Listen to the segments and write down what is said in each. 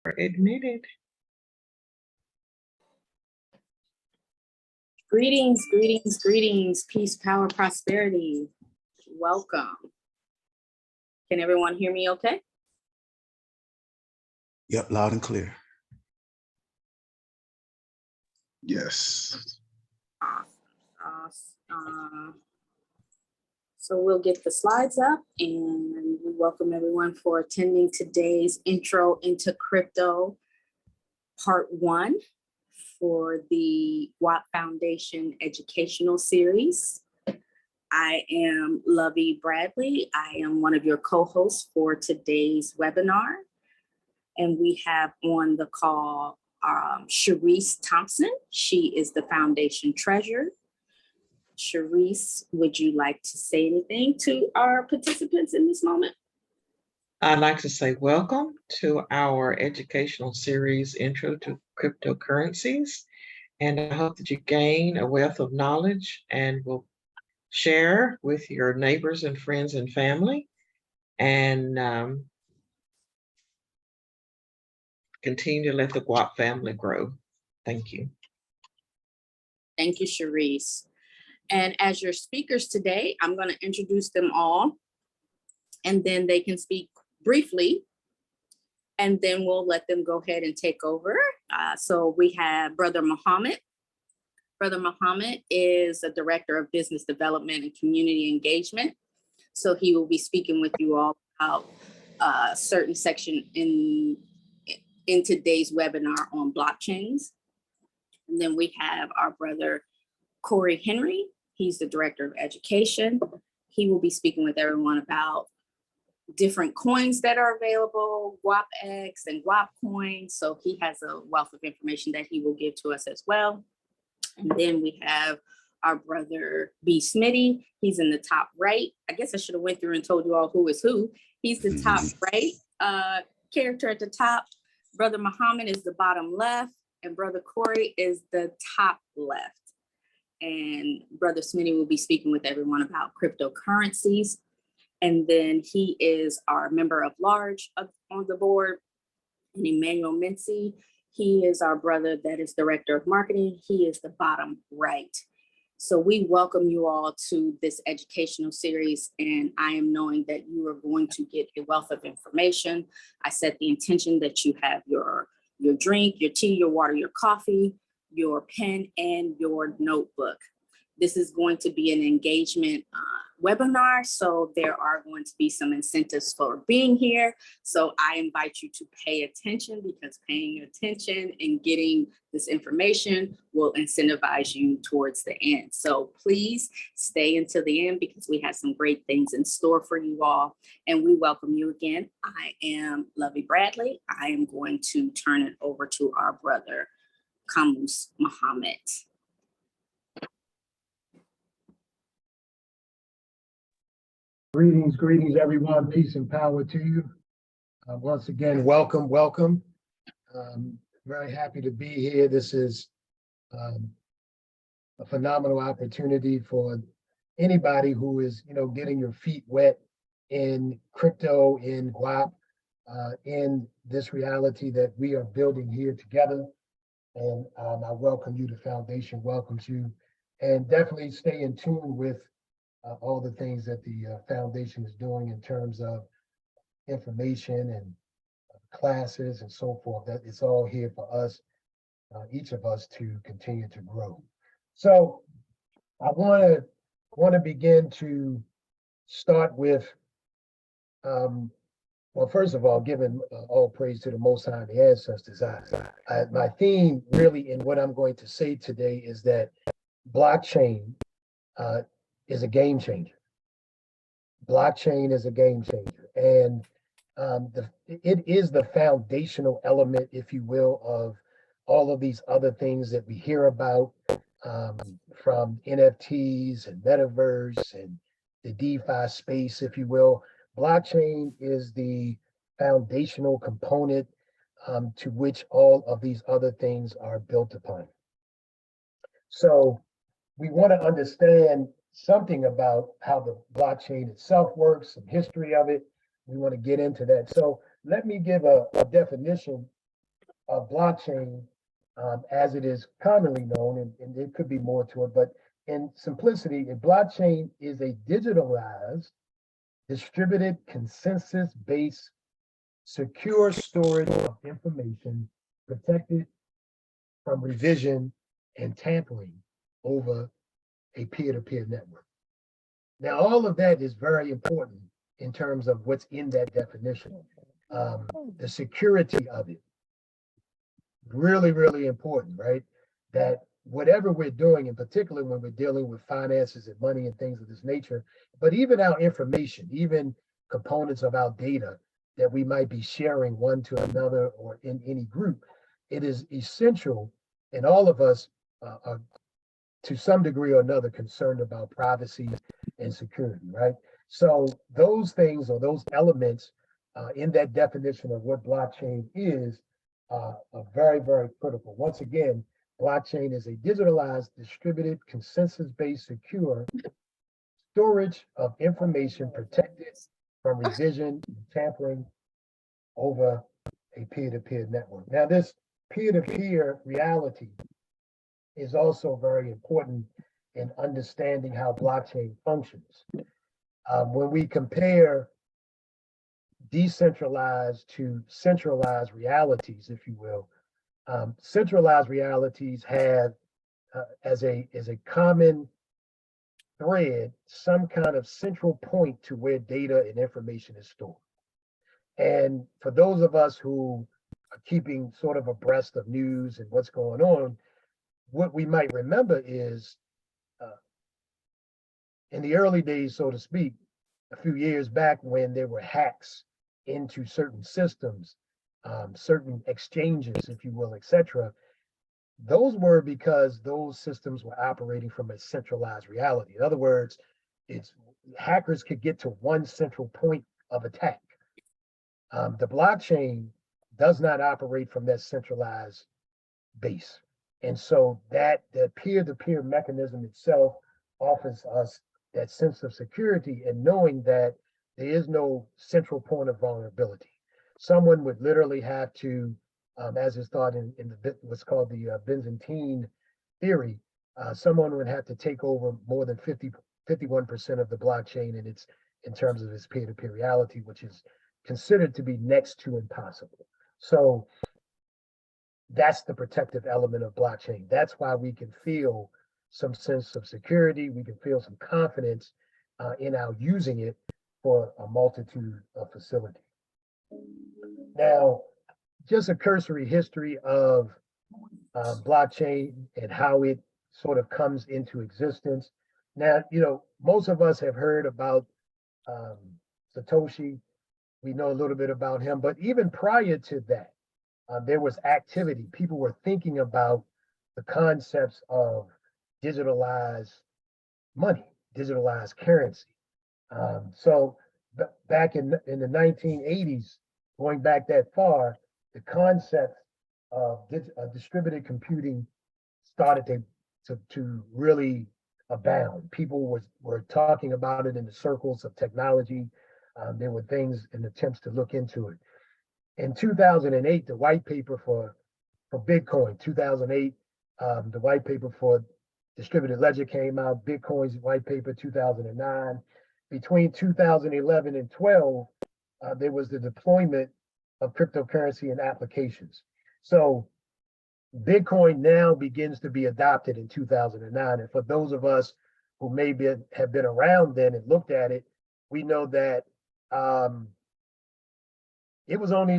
Admitted. Greetings, greetings, greetings, peace, power, prosperity. Welcome. Can everyone hear me okay? Yep, loud and clear. Yes. Awesome. So we'll get the slides up and we welcome everyone for attending today's Intro into Crypto Part 1 for the WAP Foundation Educational Series. I am Lovey Bradley. I am one of your co-hosts for today's webinar. And we have on the call Sharice Thompson. She is the foundation treasurer. Sharice, would you like to say anything to our participants in this moment? I'd like to say welcome to our educational series, Intro to Cryptocurrencies. And I hope that you gain a wealth of knowledge and will share with your neighbors and friends and family and continue to let the WAP family grow. Thank you. Thank you, Sharice. And as your speakers today, I'm going to introduce them all, and then they can speak briefly, and then we'll let them go ahead and take over. So we have Brother Muhammad. Brother Muhammad is a director of business development and community engagement. So he will be speaking with you all about a certain section in today's webinar on blockchains. And then we have our brother Cory Henry. He's the director of education. He will be speaking with everyone about different coins that are available, WAPX and WAP coins. So he has a wealth of information that he will give to us as well. And then we have our brother B. Smitty. He's in the top right. I guess I should have went through and told you all who is who. He's the top right character at the top. Brother Muhammad is the bottom left, and Brother Cory is the top left. And Brother Smitty will be speaking with everyone about cryptocurrencies. And then he is our member of large on the board, and Emmanuel Mincey. He is our brother that is director of marketing. He is the bottom right. So we welcome you all to this educational series, and I am knowing that you are going to get a wealth of information. I set the intention that you have your drink, your tea, your water, your coffee, your pen, and your notebook. This is going to be an engagement webinar, so there are going to be some incentives for being here. So I invite you to pay attention, because paying attention and getting this information will incentivize you towards the end. So please stay until the end, because we have some great things in store for you all. And we welcome you again. I am Lovey Bradley. I am going to turn it over to our brother, Kamose Muhammad. Greetings, everyone. Peace and power to you. Once again, welcome. Very happy to be here. This is a phenomenal opportunity for anybody who is, getting your feet wet in crypto, in WAP, in this reality that we are building here together. And I welcome you. The foundation welcomes you, and definitely stay in tune with all the things that the foundation is doing in terms of information and classes and so forth. That it's all here for us, each of us, to continue to grow. So I want to begin to start with, well, first of all, giving all praise to the Most High, the ancestors. My theme really in what I'm going to say today is that blockchain is a game changer. Blockchain is a game changer, and it is the foundational element, if you will, of all of these other things that we hear about, from NFTs and metaverse and the DeFi space, if you will. Blockchain is the foundational component to which all of these other things are built upon. So we want to understand something about how the blockchain itself works, some history of it. We want to get into that. So let me give a definition of blockchain, as it is commonly known, and there could be more to it, but in simplicity, a blockchain is a digitalized, distributed, consensus-based, secure storage of information protected from revision and tampering over a peer-to-peer network. Now, all of that is very important in terms of what's in that definition. The security of it, really, really important, right? That whatever we're doing, in particular when we're dealing with finances and money and things of this nature, but even our information, even components of our data that we might be sharing one to another or in any group, it is essential, and all of us are to some degree or another concerned about privacy and security, right? So those things or those elements in that definition of what blockchain is are very, very critical. Once again, blockchain is a digitalized, distributed, consensus-based, secure storage of information protected from revision and tampering over a peer-to-peer network. Now, this peer-to-peer reality is also very important in understanding how blockchain functions. When we compare decentralized to centralized realities, if you will, centralized realities have as a common thread some kind of central point to where data and information is stored. And for those of us who are keeping sort of abreast of news and what's going on, what we might remember is in the early days, so to speak, a few years back when there were hacks into certain systems, certain exchanges, if you will, etc. Those were because those systems were operating from a centralized reality. In other words, it's hackers could get to one central point of attack. The blockchain does not operate from that centralized base. And so that the peer-to-peer mechanism itself offers us that sense of security and knowing that there is no central point of vulnerability. Someone would literally have to, as is thought in what's called the Byzantine theory, someone would have to take over more than 51% of the blockchain in terms of its peer-to-peer reality, which is considered to be next to impossible. So that's the protective element of blockchain. That's why we can feel some sense of security. We can feel some confidence in our using it for a multitude of facilities. Now, just a cursory history of blockchain and how it sort of comes into existence. Now, most of us have heard about Satoshi. We know a little bit about him, but even prior to that, there was activity. People were thinking about the concepts of digitalized money, digitalized currency. So back in the 1980s, going back that far, the concept of distributed computing started to really abound. People were talking about it in the circles of technology. There were things and attempts to look into it. In 2008, the white paper for Bitcoin, 2008, the white paper for distributed ledger came out, Bitcoin's white paper, 2009. Between 2011 and 12, there was the deployment of cryptocurrency and applications. So Bitcoin now begins to be adopted in 2009. And for those of us who have been around then and looked at it, we know that it was only,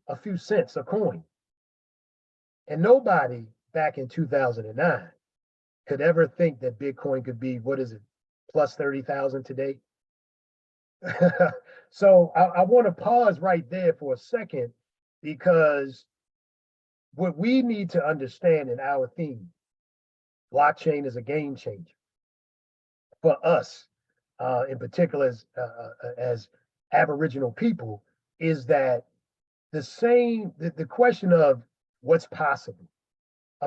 a few cents a coin. And nobody back in 2009 could ever think that Bitcoin could be, what is it, plus 30,000 today? So I want to pause right there for a second, because what we need to understand in our theme, blockchain is a game changer for us, in particular as Aboriginal people, is that the question of what's possible.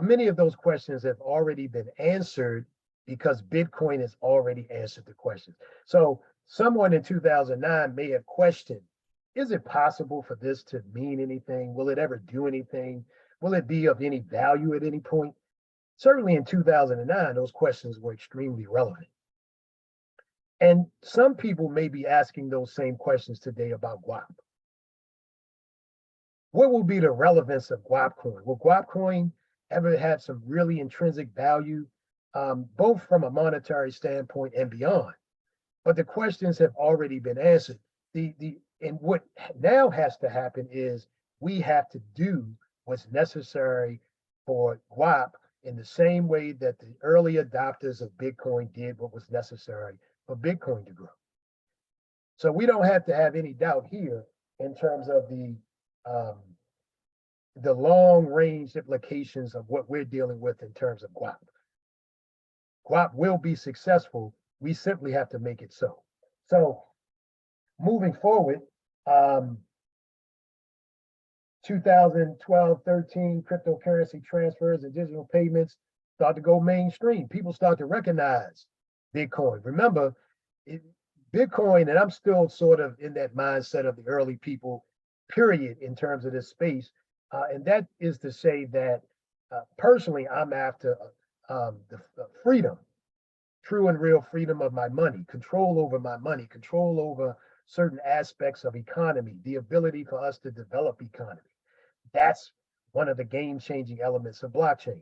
Many of those questions have already been answered because Bitcoin has already answered the questions. So someone in 2009 may have questioned, is it possible for this to mean anything? Will it ever do anything? will it be of any value at any point? Certainly in 2009, those questions were extremely relevant. And some people may be asking those same questions today about guap. What will be the relevance of guap coin? Will guap coin ever have some really intrinsic value, both from a monetary standpoint and beyond? But the questions have already been answered. And what now has to happen is we have to do what's necessary for guap in the same way that the early adopters of Bitcoin did what was necessary for Bitcoin to grow. So we don't have to have any doubt here in terms of the long range implications of what we're dealing with in terms of guap. Guap will be successful. We simply have to make it so. So moving forward, 2012, 13, cryptocurrency transfers and digital payments start to go mainstream. People start to recognize Bitcoin. Remember, Bitcoin, and I'm still sort of in that mindset of the early people, period, in terms of this space. And that is to say that personally, I'm after the freedom, true and real freedom of my money, control over my money, control over certain aspects of economy, the ability for us to develop economy. That's one of the game-changing elements of blockchain.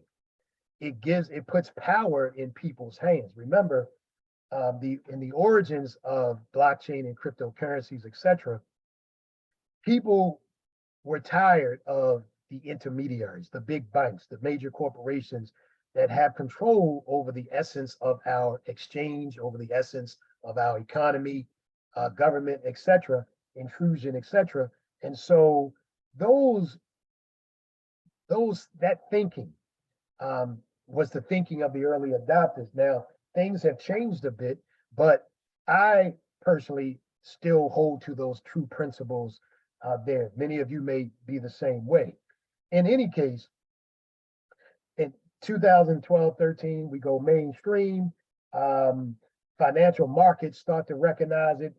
It puts power in people's hands. Remember, in the origins of blockchain and cryptocurrencies, etc., people were tired of the intermediaries, the big banks, the major corporations that have control over the essence of our exchange, over the essence of our economy, government, etc., intrusion, etc. And so that thinking was the thinking of the early adopters. Now, things have changed a bit, but I personally still hold to those true principles there. Many of you may be the same way. In any case, in 2012, 13, we go mainstream. Financial markets start to recognize it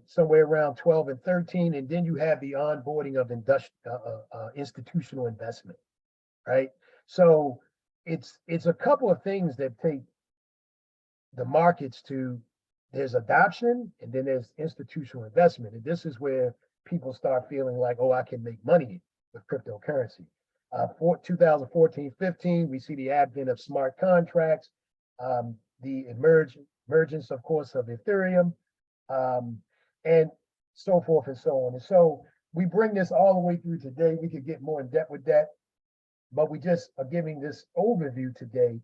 somewhere around 12 and 13, and then you have the onboarding of institutional investment, right? So it's a couple of things that take the markets to, there's adoption and then there's institutional investment. And this is where people start feeling like, oh, I can make money with cryptocurrency. For 2014, 15, we see the advent of smart contracts, the emergence, of course, of Ethereum, and so forth and so on. And so we bring this all the way through today. We could get more in depth with that, but we just are giving this overview today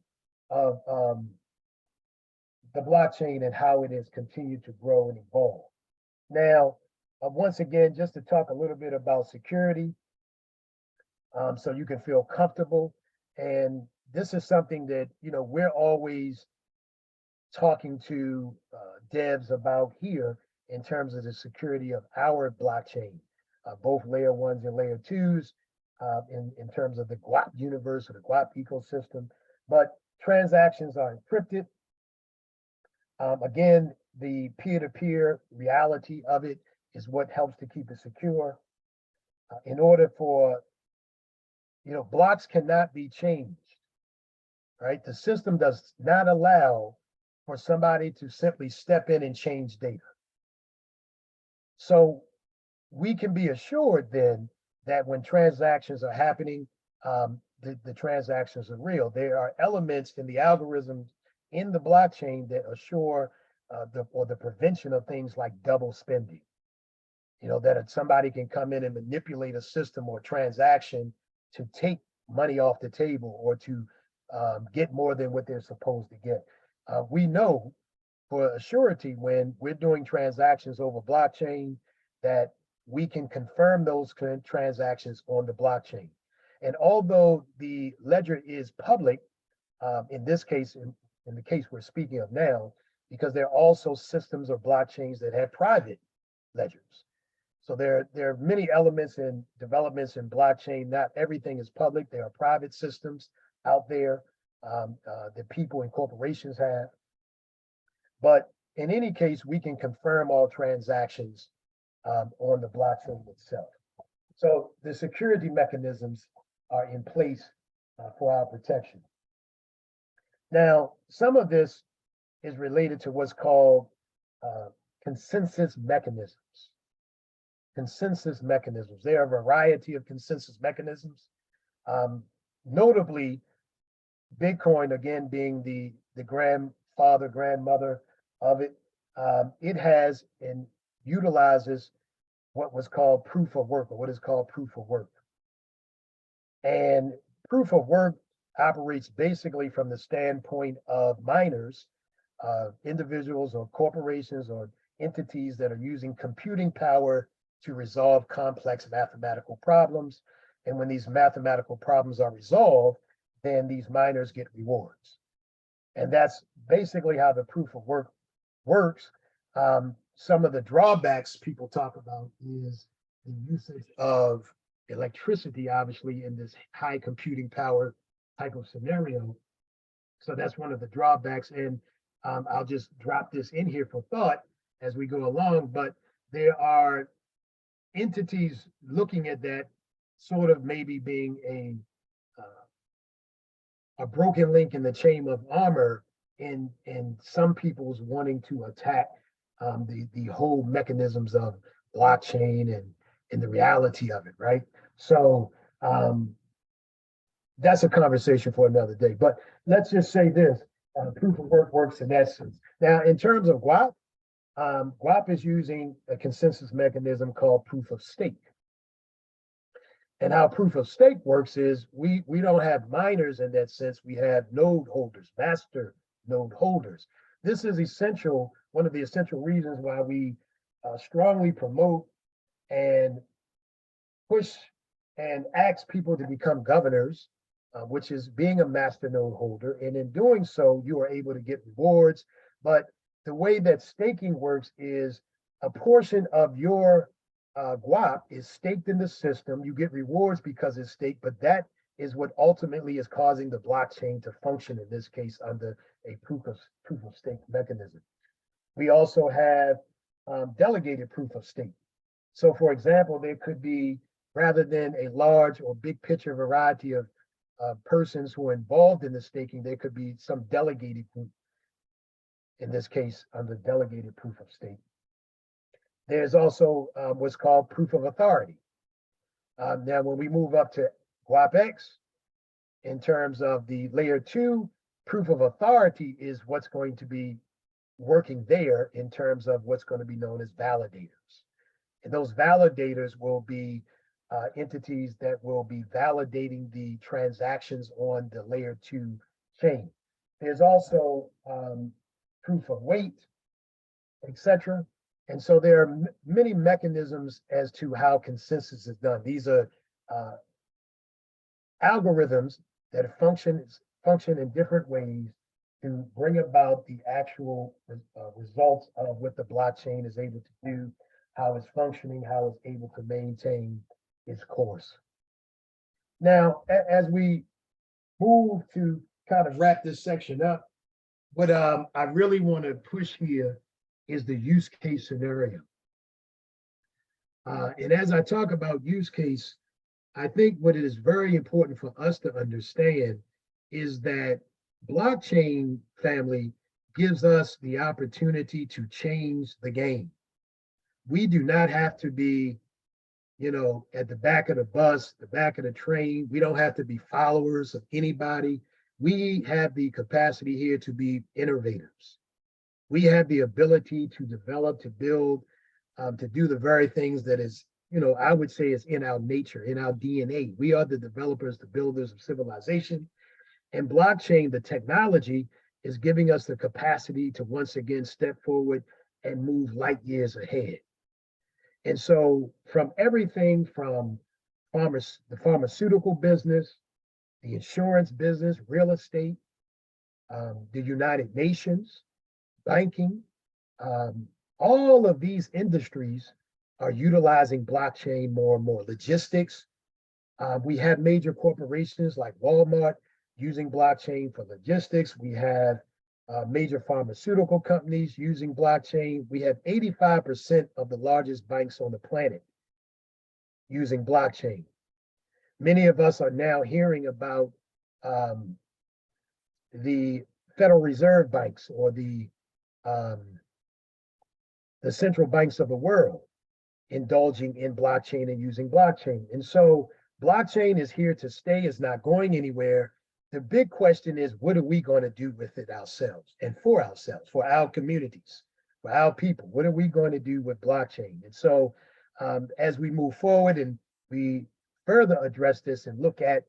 of the blockchain and how it has continued to grow and evolve. Now, once again, just to talk a little bit about security, so you can feel comfortable. And this is something that, we're always talking to devs about here in terms of the security of our blockchain, both layer 1s and layer 2s, in terms of the guap universe or the guap ecosystem. But transactions are encrypted. Again, the peer-to-peer reality of it is what helps to keep it secure. In order for, blocks cannot be changed, right? The system does not allow for somebody to simply step in and change data. So we can be assured then that when transactions are happening, the transactions are real. There are elements in the algorithms in the blockchain that assure the prevention of things like double spending. That somebody can come in and manipulate a system or transaction to take money off the table or to get more than what they're supposed to get. We know for a surety when we're doing transactions over blockchain that we can confirm those transactions on the blockchain. And although the ledger is public, in this case, in the case we're speaking of now, because there are also systems or blockchains that have private ledgers. So there are many elements and developments in blockchain. Not everything is public. There are private systems out there that people and corporations have. But in any case, we can confirm all transactions on the blockchain itself. So the security mechanisms are in place for our protection. Now, some of this is related to what's called consensus mechanisms. Consensus mechanisms. There are a variety of consensus mechanisms. Notably, Bitcoin, again, being the grandfather, grandmother of it, it has and utilizes what was called proof of work, or what is called proof of work. And proof of work operates basically from the standpoint of miners, individuals or corporations or entities that are using computing power to resolve complex mathematical problems. And when these mathematical problems are resolved, then these miners get rewards. And that's basically how the proof of work works. Some of the drawbacks people talk about is the usage of electricity, obviously, in this high computing power type of scenario. So that's one of the drawbacks. And I'll just drop this in here for thought as we go along, but there are entities looking at that sort of maybe being a broken link in the chain of armor in some people's wanting to attack the whole mechanisms of blockchain and the reality of it, right? So that's a conversation for another day. But let's just say this, proof of work works in that sense. Now, in terms of GWAP, GWAP is using a consensus mechanism called proof of stake. And how proof of stake works is we don't have miners in that sense. We have node holders, master node holders. This is essential, one of the essential reasons why we strongly promote and push and ask people to become governors, which is being a master node holder. And in doing so, you are able to get rewards. But the way that staking works is a portion of your GWAP is staked in the system. You get rewards because it's staked, but that is what ultimately is causing the blockchain to function, in this case, under a proof of stake mechanism. We also have delegated proof of stake. So for example, there could be, rather than a large or big picture variety of persons who are involved in the staking, there could be some delegated group, in this case, under delegated proof of stake. There's also what's called proof of authority. Now, when we move up to GWAP-X, in terms of the layer 2, proof of authority is what's going to be working there in terms of what's going to be known as validators. And those validators will be entities that will be validating the transactions on the layer 2 chain. There's also proof of weight, etc. And so there are many mechanisms as to how consensus is done. These are algorithms that function in different ways to bring about the actual results of what the blockchain is able to do, how it's functioning, how it's able to maintain its course. Now, as we move to kind of wrap this section up, what I really want to push here is the use case scenario. And as I talk about use case, I think what it is very important for us to understand is that blockchain family gives us the opportunity to change the game. We do not have to be, at the back of the bus, the back of the train. We don't have to be followers of anybody. We have the capacity here to be innovators. We have the ability to develop, to build, to do the very things that is, I would say is in our nature, in our DNA. We are the developers, the builders of civilization. And blockchain, the technology, is giving us the capacity to once again step forward and move light years ahead. And so from everything from the pharmaceutical business, the insurance business, real estate, the United Nations, banking, all of these industries are utilizing blockchain more and more. Logistics, we have major corporations like Walmart using blockchain for logistics. We have major pharmaceutical companies using blockchain. We have 85% of the largest banks on the planet using blockchain. many of us are now hearing about the Federal Reserve banks or the central banks of the world indulging in blockchain and using blockchain. And so blockchain is here to stay, it's not going anywhere. The big question is, what are we going to do with it ourselves and for ourselves, for our communities, for our people? What are we going to do with blockchain? And so as we move forward and we further address this and look at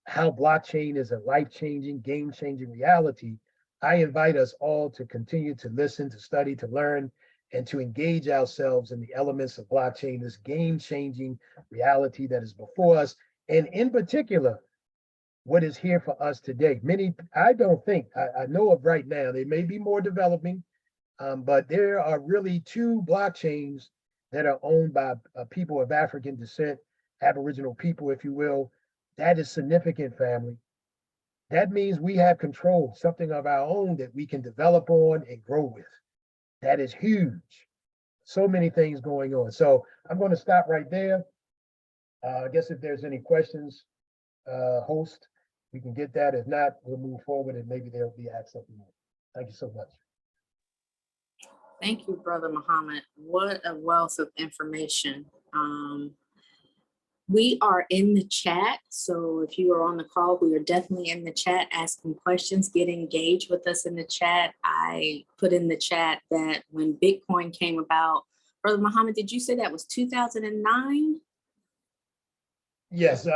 how blockchain is a life-changing, game-changing reality, I invite us all to continue to listen, to study, to learn, and to engage ourselves in the elements of blockchain, this game-changing reality that is before us, and in particular, what is here for us today. Many, I don't think, I know of right now, there may be more developing, but there are really 2 blockchains that are owned by people of African descent, Aboriginal people, if you will. That is significant, family. That means we have control, something of our own that we can develop on and grow with. That is huge. So many things going on. So I'm going to stop right there. I guess if there's any questions, host, we can get that. If not, we'll move forward and maybe there'll be access. Thank you so much. Thank you, Brother Muhammad. What a wealth of information. We are in the chat. So if you are on the call, we are definitely in the chat asking questions, get engaged with us in the chat. I put in the chat that when Bitcoin came about, Brother Muhammad, did you say that was 2009? Yes,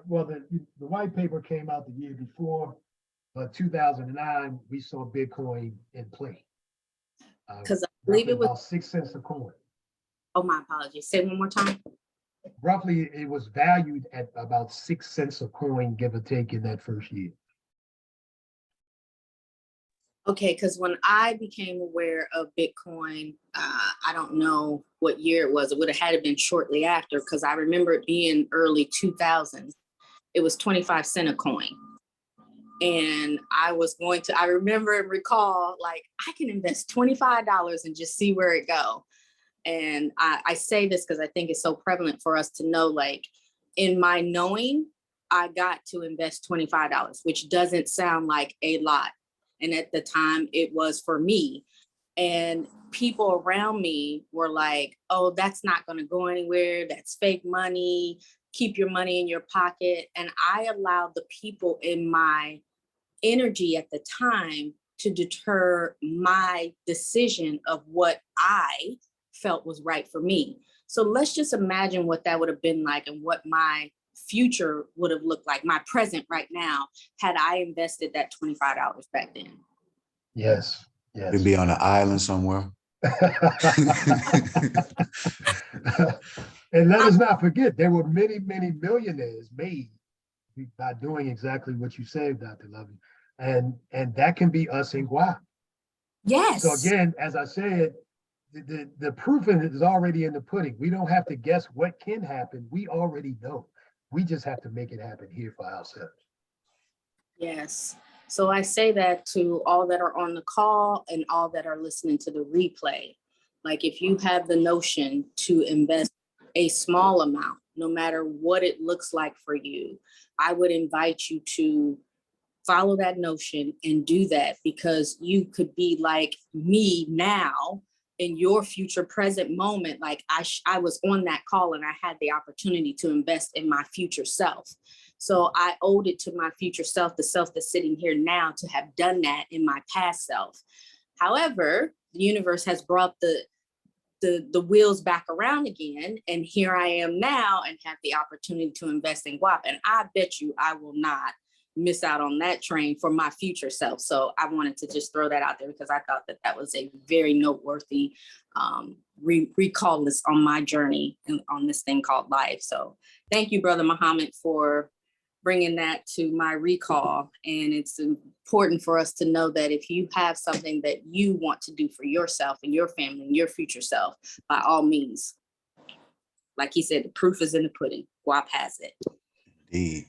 well, the white paper came out the year before, but 2009, we saw Bitcoin in play. Because I believe it was about 6 cents a coin. Oh, my apologies. Say one more time. Roughly, it was valued at about 6 cents a coin, give or take, in that first year. Okay, because when I became aware of Bitcoin, I don't know what year it was. It would have had to been shortly after, because I remember it being early 2000s. It was 25 cents a coin. And I remember and recall, like, I can invest $25 and just see where it go. And I say this because I think it's so prevalent for us to know, like, in my knowing, I got to invest $25, which doesn't sound like a lot. And at the time it was for me. And people around me were like, oh, that's not going to go anywhere. That's fake money. Keep your money in your pocket. And I allowed the people in my energy at the time to deter my decision of what I felt was right for me. So let's just imagine what that would have been like and what my future would have looked like, my present right now, had I invested that $25 back then. Yes, yes. We'd be on an island somewhere. And let us not forget, there were many, many millionaires made by doing exactly what you said, Dr. Lovey. And that can be us in Guam. Yes. So again, as I said, the proof is already in the pudding. We don't have to guess what can happen. We already know. We just have to make it happen here for ourselves. Yes. So I say that to all that are on the call and all that are listening to the replay. Like, if you have the notion to invest a small amount, no matter what it looks like for you, I would invite you to follow that notion and do that, because you could be like me now in your future present moment. Like I was on that call and I had the opportunity to invest in my future self. So I owed it to my future self, the self that's sitting here now, to have done that in my past self. However, the universe has brought the wheels back around again. And here I am now and have the opportunity to invest in guap. And I bet you I will not miss out on that train for my future self. So I wanted to just throw that out there, because I thought that that was a very noteworthy recall list on my journey and on this thing called life. So thank you, Brother Muhammad, for bringing that to my recall. And it's important for us to know that if you have something that you want to do for yourself and your family and your future self, by all means, like he said, the proof is in the pudding. Guap has it. Indeed.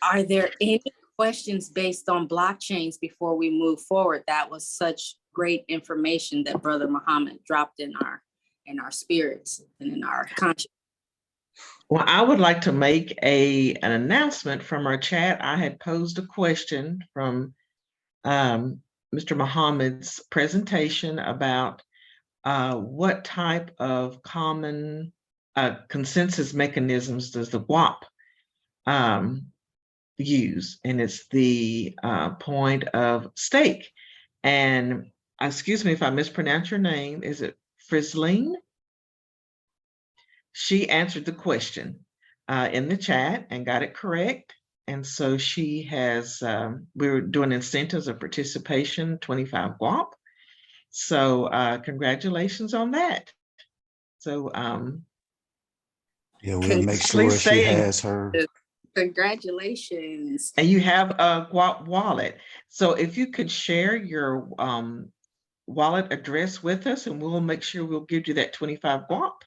Are there any questions based on blockchains before we move forward? That was such great information that Brother Muhammad dropped in our spirits and in our conscience. Well, I would like to make an announcement from our chat. I had posed a question from Mr. Muhammad's presentation about what type of common consensus mechanisms does the WAP use? And it's the point of stake. And excuse me if I mispronounce your name. Is it Frisline? She answered the question in the chat and got it correct. And so she has, we're doing incentives of participation, 25 WAP. So congratulations on that. So Yeah, we'll make sure please she stay has her. Congratulations. and you have a WAP wallet. So if you could share your wallet address with us, and we'll make sure we'll give you that 25 WAP.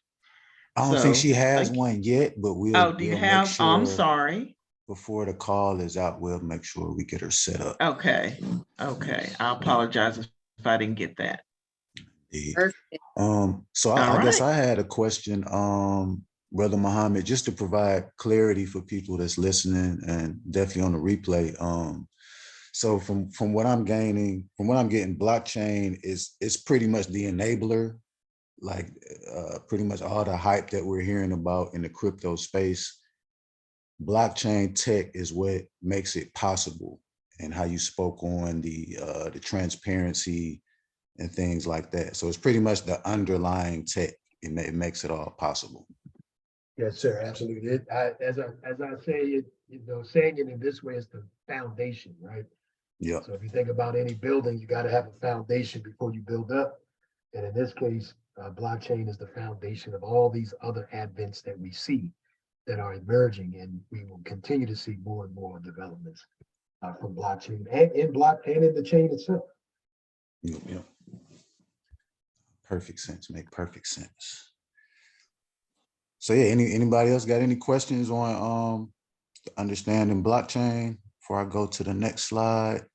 I don't think So she has thank you. one yet, but Oh, do you we'll make have? Oh, I'm sure sorry. before the call is out, we'll make sure we get her set up. Okay. Okay. I apologize if I didn't get that. Perfect. So All I guess right. I had a question, Brother Muhammad, just to provide clarity for people that's listening and definitely on the replay. So from what I'm gaining, from what I'm getting, blockchain is pretty much the enabler, like pretty much all the hype that we're hearing about in the crypto space. Blockchain tech is what makes it possible, and how you spoke on the transparency and things like that. So it's pretty much the underlying tech. It makes it all possible. Yes, sir, absolutely. As I say it, saying it in this way is the foundation, right? Yeah. So if you think about any building, you got to have a foundation before you build up. And in this case, blockchain is the foundation of all these other advents that we see that are emerging, and we will continue to see more and more developments from blockchain and in the chain itself. Yeah. Perfect sense. Make perfect sense. So yeah, anybody else got any questions on understanding blockchain before I go to the next slide?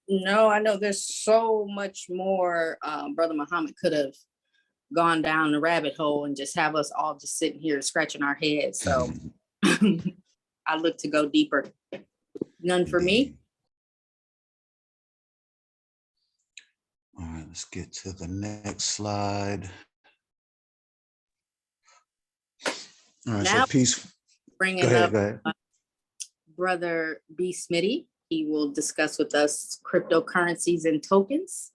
No, I know there's so much more. Brother Muhammad could have gone down the rabbit hole and just have us all just sitting here scratching our heads. So I look to go deeper. None for me. All right, let's get to the next slide. All right, Now, so peace. bringing Go up ahead. Brother B. Smitty. He will discuss with us cryptocurrencies and tokens.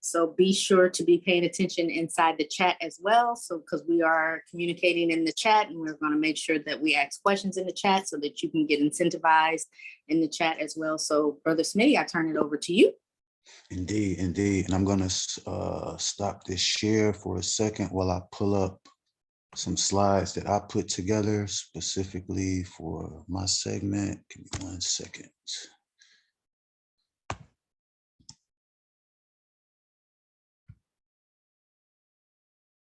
So be sure to be paying attention inside the chat as well. So because we are communicating in the chat, and we're going to make sure that we ask questions in the chat so that you can get incentivized in the chat as well. So Brother Smitty, I turn it over to you. Indeed. And I'm going to stop this share for a second while I pull up some slides that I put together specifically for my segment. Give me 1 second.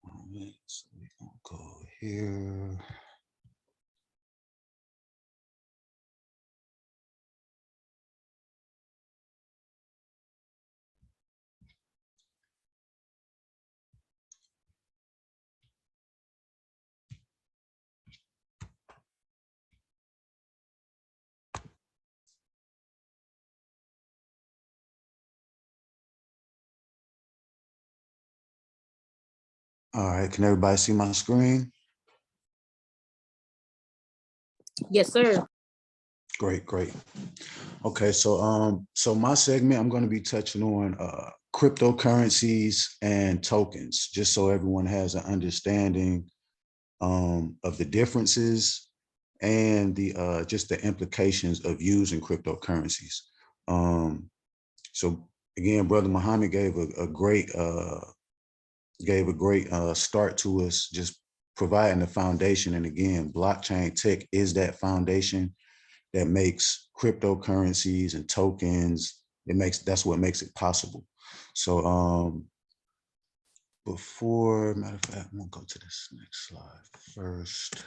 All right, so we're going to go here. All right, can everybody see my screen? Yes, sir. Great. Okay, so my segment, I'm going to be touching on cryptocurrencies and tokens, just so everyone has an understanding of the differences and the just the implications of using cryptocurrencies. So again, Brother Muhammad gave a great start to us, just providing the foundation. And again, blockchain tech is that foundation that makes cryptocurrencies and tokens. That's what makes it possible. So matter of fact, I'm gonna go to this next slide first.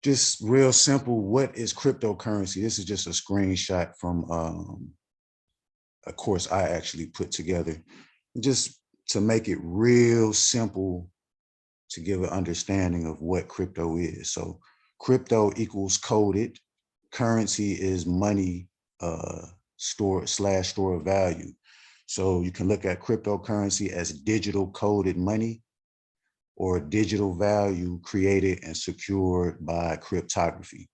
Just real simple, what is cryptocurrency? This is just a screenshot from a course I actually put together, just to make it real simple to give an understanding of what crypto is. So crypto equals coded. Currency is money, store of value. So you can look at cryptocurrency as digital coded money or digital value created and secured by cryptography.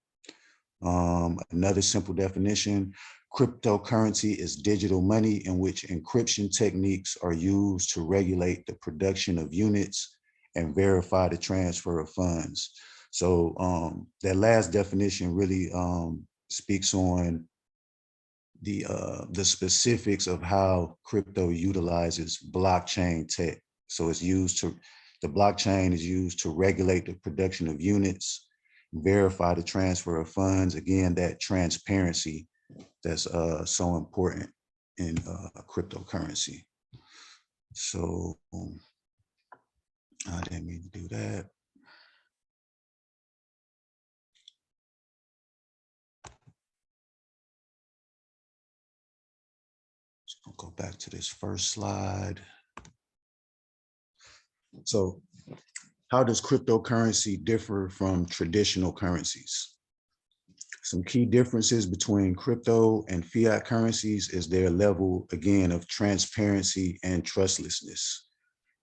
Another simple definition, cryptocurrency is digital money in which encryption techniques are used to regulate the production of units and verify the transfer of funds. So that last definition really speaks on the specifics of how crypto utilizes blockchain tech. So the blockchain is used to regulate the production of units, verify the transfer of funds. Again, that transparency that's so important in cryptocurrency. So I didn't mean to do that. I'll go back to this first slide. So how does cryptocurrency differ from traditional currencies? Some key differences between crypto and fiat currencies is their level, again, of transparency and trustlessness.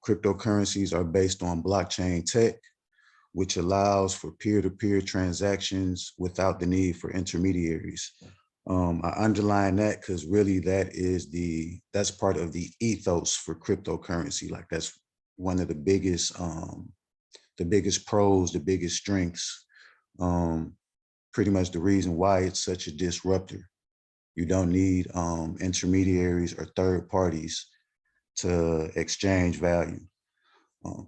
Cryptocurrencies are based on blockchain tech, which allows for peer-to-peer transactions without the need for intermediaries. I underline that because really that's part of the ethos for cryptocurrency. Like that's one of the biggest pros, the biggest strengths, pretty much the reason why it's such a disruptor. You don't need intermediaries or third parties to exchange value.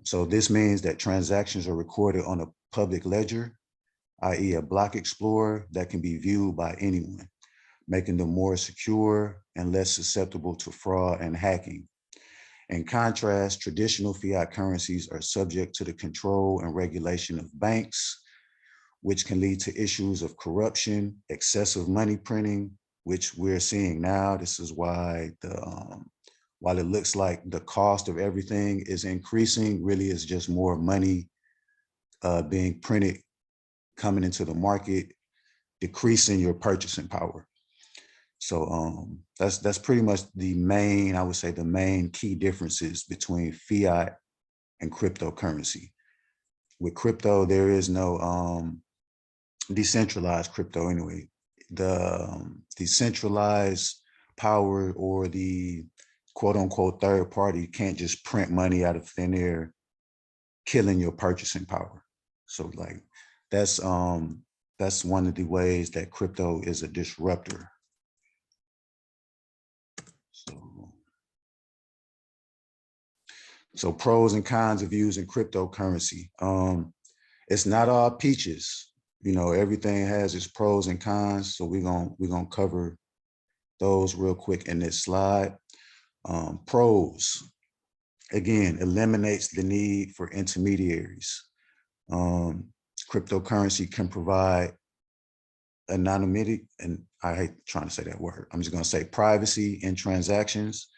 So this means that transactions are recorded on a public ledger, i.e. a block explorer that can be viewed by anyone, making them more secure and less susceptible to fraud and hacking. In contrast, traditional fiat currencies are subject to the control and regulation of banks, which can lead to issues of corruption, excessive money printing, which we're seeing now. This is why while it looks like the cost of everything is increasing, really is just more money being printed, coming into the market, decreasing your purchasing power. So that's pretty much the main, I would say, the main key differences between fiat and cryptocurrency. With crypto, there is no decentralized crypto anyway. The decentralized power or the quote unquote third party can't just print money out of thin air, killing your purchasing power. So like that's one of the ways that crypto is a disruptor. So pros and cons of using cryptocurrency. It's not all peaches. You know, everything has its pros and cons. So we're gonna cover those real quick in this slide. Pros, again, eliminates the need for intermediaries. Cryptocurrency can provide anonymity, and I hate trying to say that word. I'm just gonna say privacy in transactions.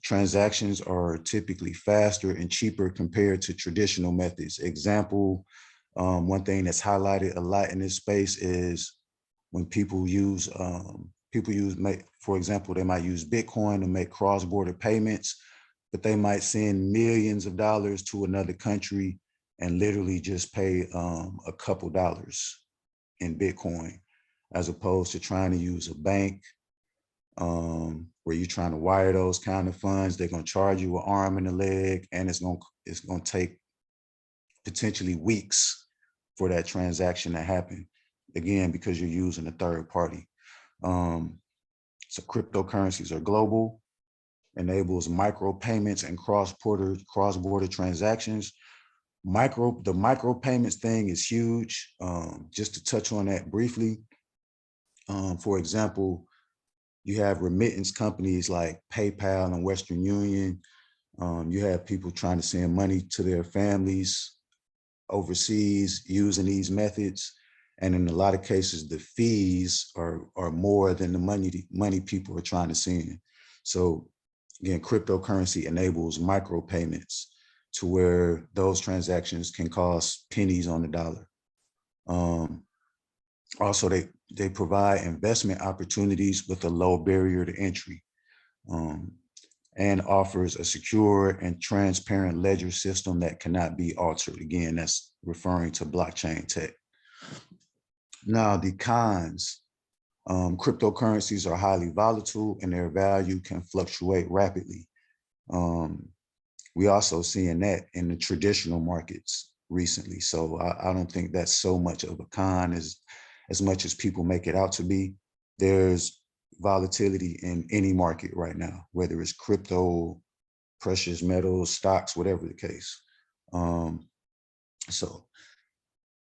Transactions are typically faster and cheaper compared to traditional methods. Example, one thing that's highlighted a lot in this space is when people use, for example, they might use Bitcoin to make cross-border payments, but they might send millions of dollars to another country and literally just pay a couple dollars in Bitcoin, as opposed to trying to use a bank where you're trying to wire those kind of funds. They're going to charge you an arm and a leg, and it's going to take potentially weeks for that transaction to happen, again, because you're using a third party. So cryptocurrencies are global, enables micro payments and cross-border transactions. The micro payments thing is huge. Just to touch on that briefly, for example, you have remittance companies like PayPal and Western Union. You have people trying to send money to their families overseas using these methods. And in a lot of cases, the fees are more than the money people are trying to send. So again, cryptocurrency enables micro payments to where those transactions can cost pennies on the dollar. Also, they provide investment opportunities with a low barrier to entry, and offers a secure and transparent ledger system that cannot be altered. Again, that's referring to blockchain tech. Now, the cons, cryptocurrencies are highly volatile and their value can fluctuate rapidly. We also seeing that in the traditional markets recently. So I don't think that's so much of a con as much as people make it out to be. There's volatility in any market right now, whether it's crypto, precious metals, stocks, whatever the case. So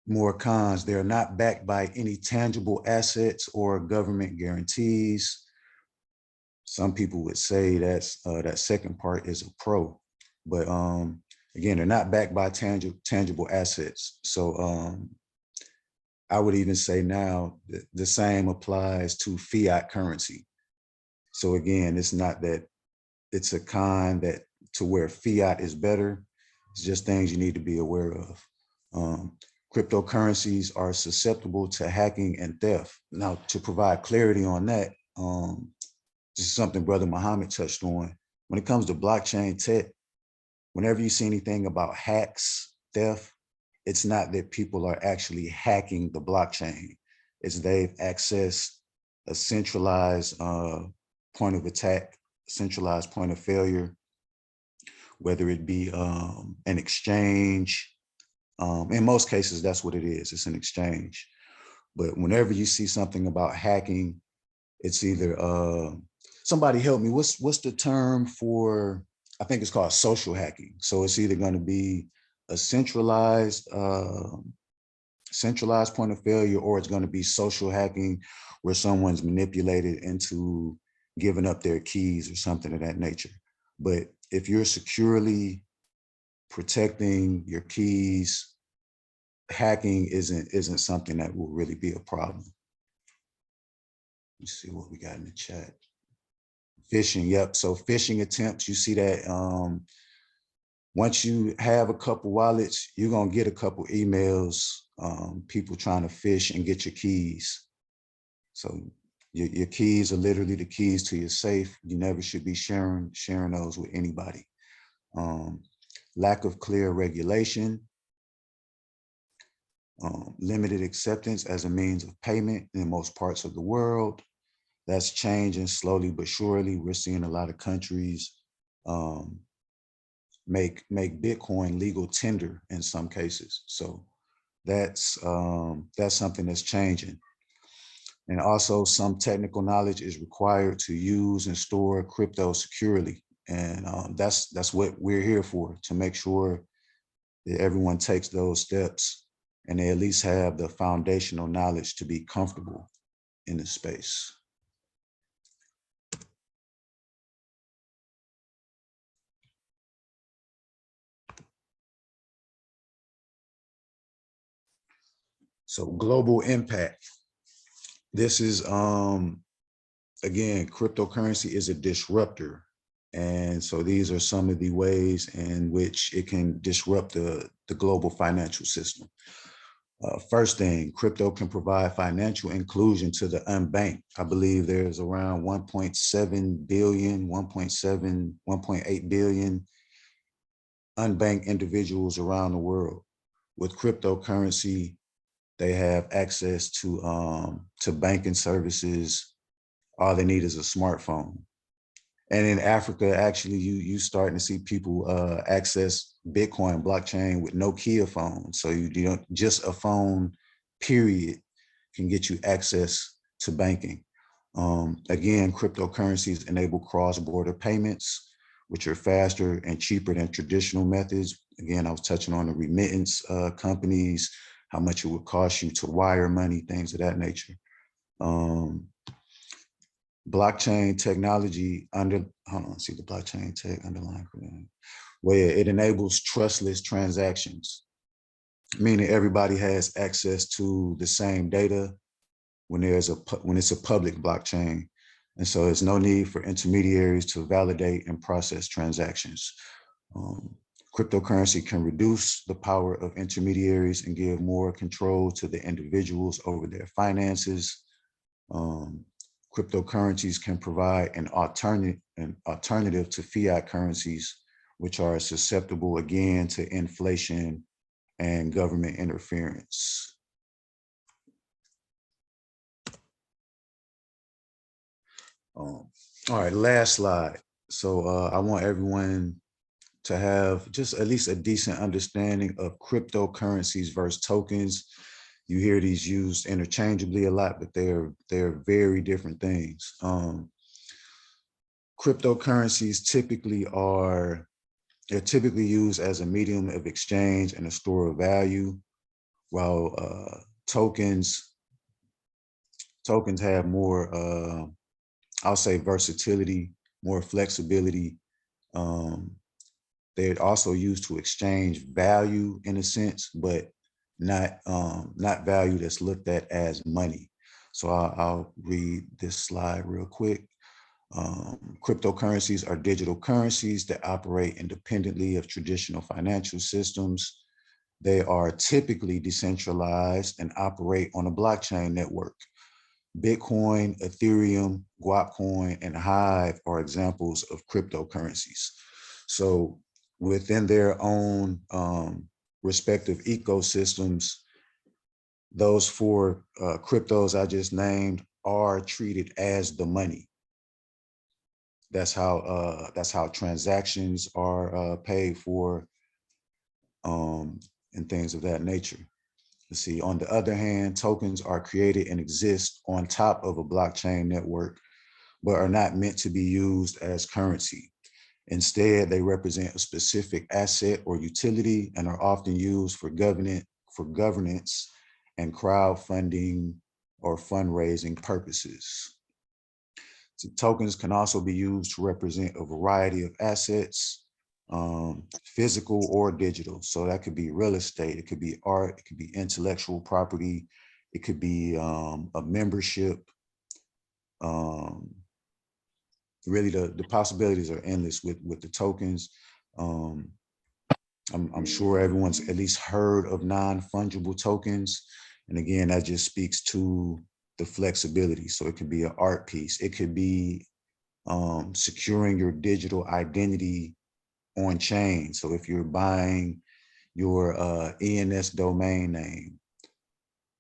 more cons, they're not backed by any tangible assets or government guarantees. Some people would say that's that second part is a pro, but again, they're not backed by tangible assets. So I would even say now the same applies to fiat currency. So again, it's not that it's a con that to where fiat is better. It's just things you need to be aware of. Cryptocurrencies are susceptible to hacking and theft. Now, to provide clarity on that, this is something Brother Muhammad touched on. When it comes to blockchain tech, whenever you see anything about hacks, theft, it's not that people are actually hacking the blockchain. It's they've accessed a centralized point of attack, centralized point of failure, whether it be an exchange. In most cases, that's what it is. It's an exchange. But whenever you see something about hacking, it's either somebody help me. What's the term for? I think it's called social hacking. So it's either going to be a centralized point of failure, or it's going to be social hacking, where someone's manipulated into giving up their keys or something of that nature. But if you're securely protecting your keys, hacking isn't something that will really be a problem. Let's see what we got in the chat. Phishing, yep. So phishing attempts, you see that once you have a couple wallets, you're gonna get a couple emails, people trying to phish and get your keys. So your keys are literally the keys to your safe. You never should be sharing those with anybody. Lack of clear regulation, limited acceptance as a means of payment in most parts of the world. That's changing slowly but surely. We're seeing a lot of countries make Bitcoin legal tender in some cases. So that's something that's changing. And also, some technical knowledge is required to use and store crypto securely. And that's what we're here for, to make sure that everyone takes those steps and they at least have the foundational knowledge to be comfortable in the space. So global impact. This is, again, cryptocurrency is a disruptor. And so these are some of the ways in which it can disrupt the global financial system. First thing, crypto can provide financial inclusion to the unbanked. I believe there's around 1.7 billion, 1.8 billion unbanked individuals around the world. With cryptocurrency, they have access to banking services. All they need is a smartphone. And in Africa, actually, you starting to see people access Bitcoin blockchain with Nokia phones. So you don't, just a phone, period, can get you access to banking. Again, cryptocurrencies enable cross-border payments, which are faster and cheaper than traditional methods. Again, I was touching on the remittance companies, how much it would cost you to wire money, things of that nature. Blockchain technology see the blockchain tech underlying. Well, yeah, it enables trustless transactions, meaning everybody has access to the same data when it's a public blockchain. And so there's no need for intermediaries to validate and process transactions. Cryptocurrency can reduce the power of intermediaries and give more control to the individuals over their finances. Cryptocurrencies can provide an alternative to fiat currencies, which are susceptible again to inflation and government interference. All right, last slide. So I want everyone to have just at least a decent understanding of cryptocurrencies versus tokens. You hear these used interchangeably a lot, but they're very different things. Cryptocurrencies they're typically used as a medium of exchange and a store of value, while tokens have more, I'll say, versatility, more flexibility. They're also used to exchange value in a sense, but not value that's looked at as money. So I'll read this slide real quick. Cryptocurrencies are digital currencies that operate independently of traditional financial systems. They are typically decentralized and operate on a blockchain network. Bitcoin, Ethereum, Guapcoin, and Hive are examples of cryptocurrencies. So within their own respective ecosystems, those four cryptos I just named are treated as the money. That's how transactions are paid for, and things of that nature. Let's see, on the other hand, tokens are created and exist on top of a blockchain network, but are not meant to be used as currency. Instead, they represent a specific asset or utility and are often used for governance and crowdfunding or fundraising purposes. So tokens can also be used to represent a variety of assets, physical or digital. So that could be real estate, it could be art, it could be intellectual property, it could be a membership. Really, the possibilities are endless with the tokens. I'm sure everyone's at least heard of non-fungible tokens. And again, that just speaks to the flexibility. So it could be an art piece. It could be securing your digital identity on chain. So if you're buying your ENS domain name,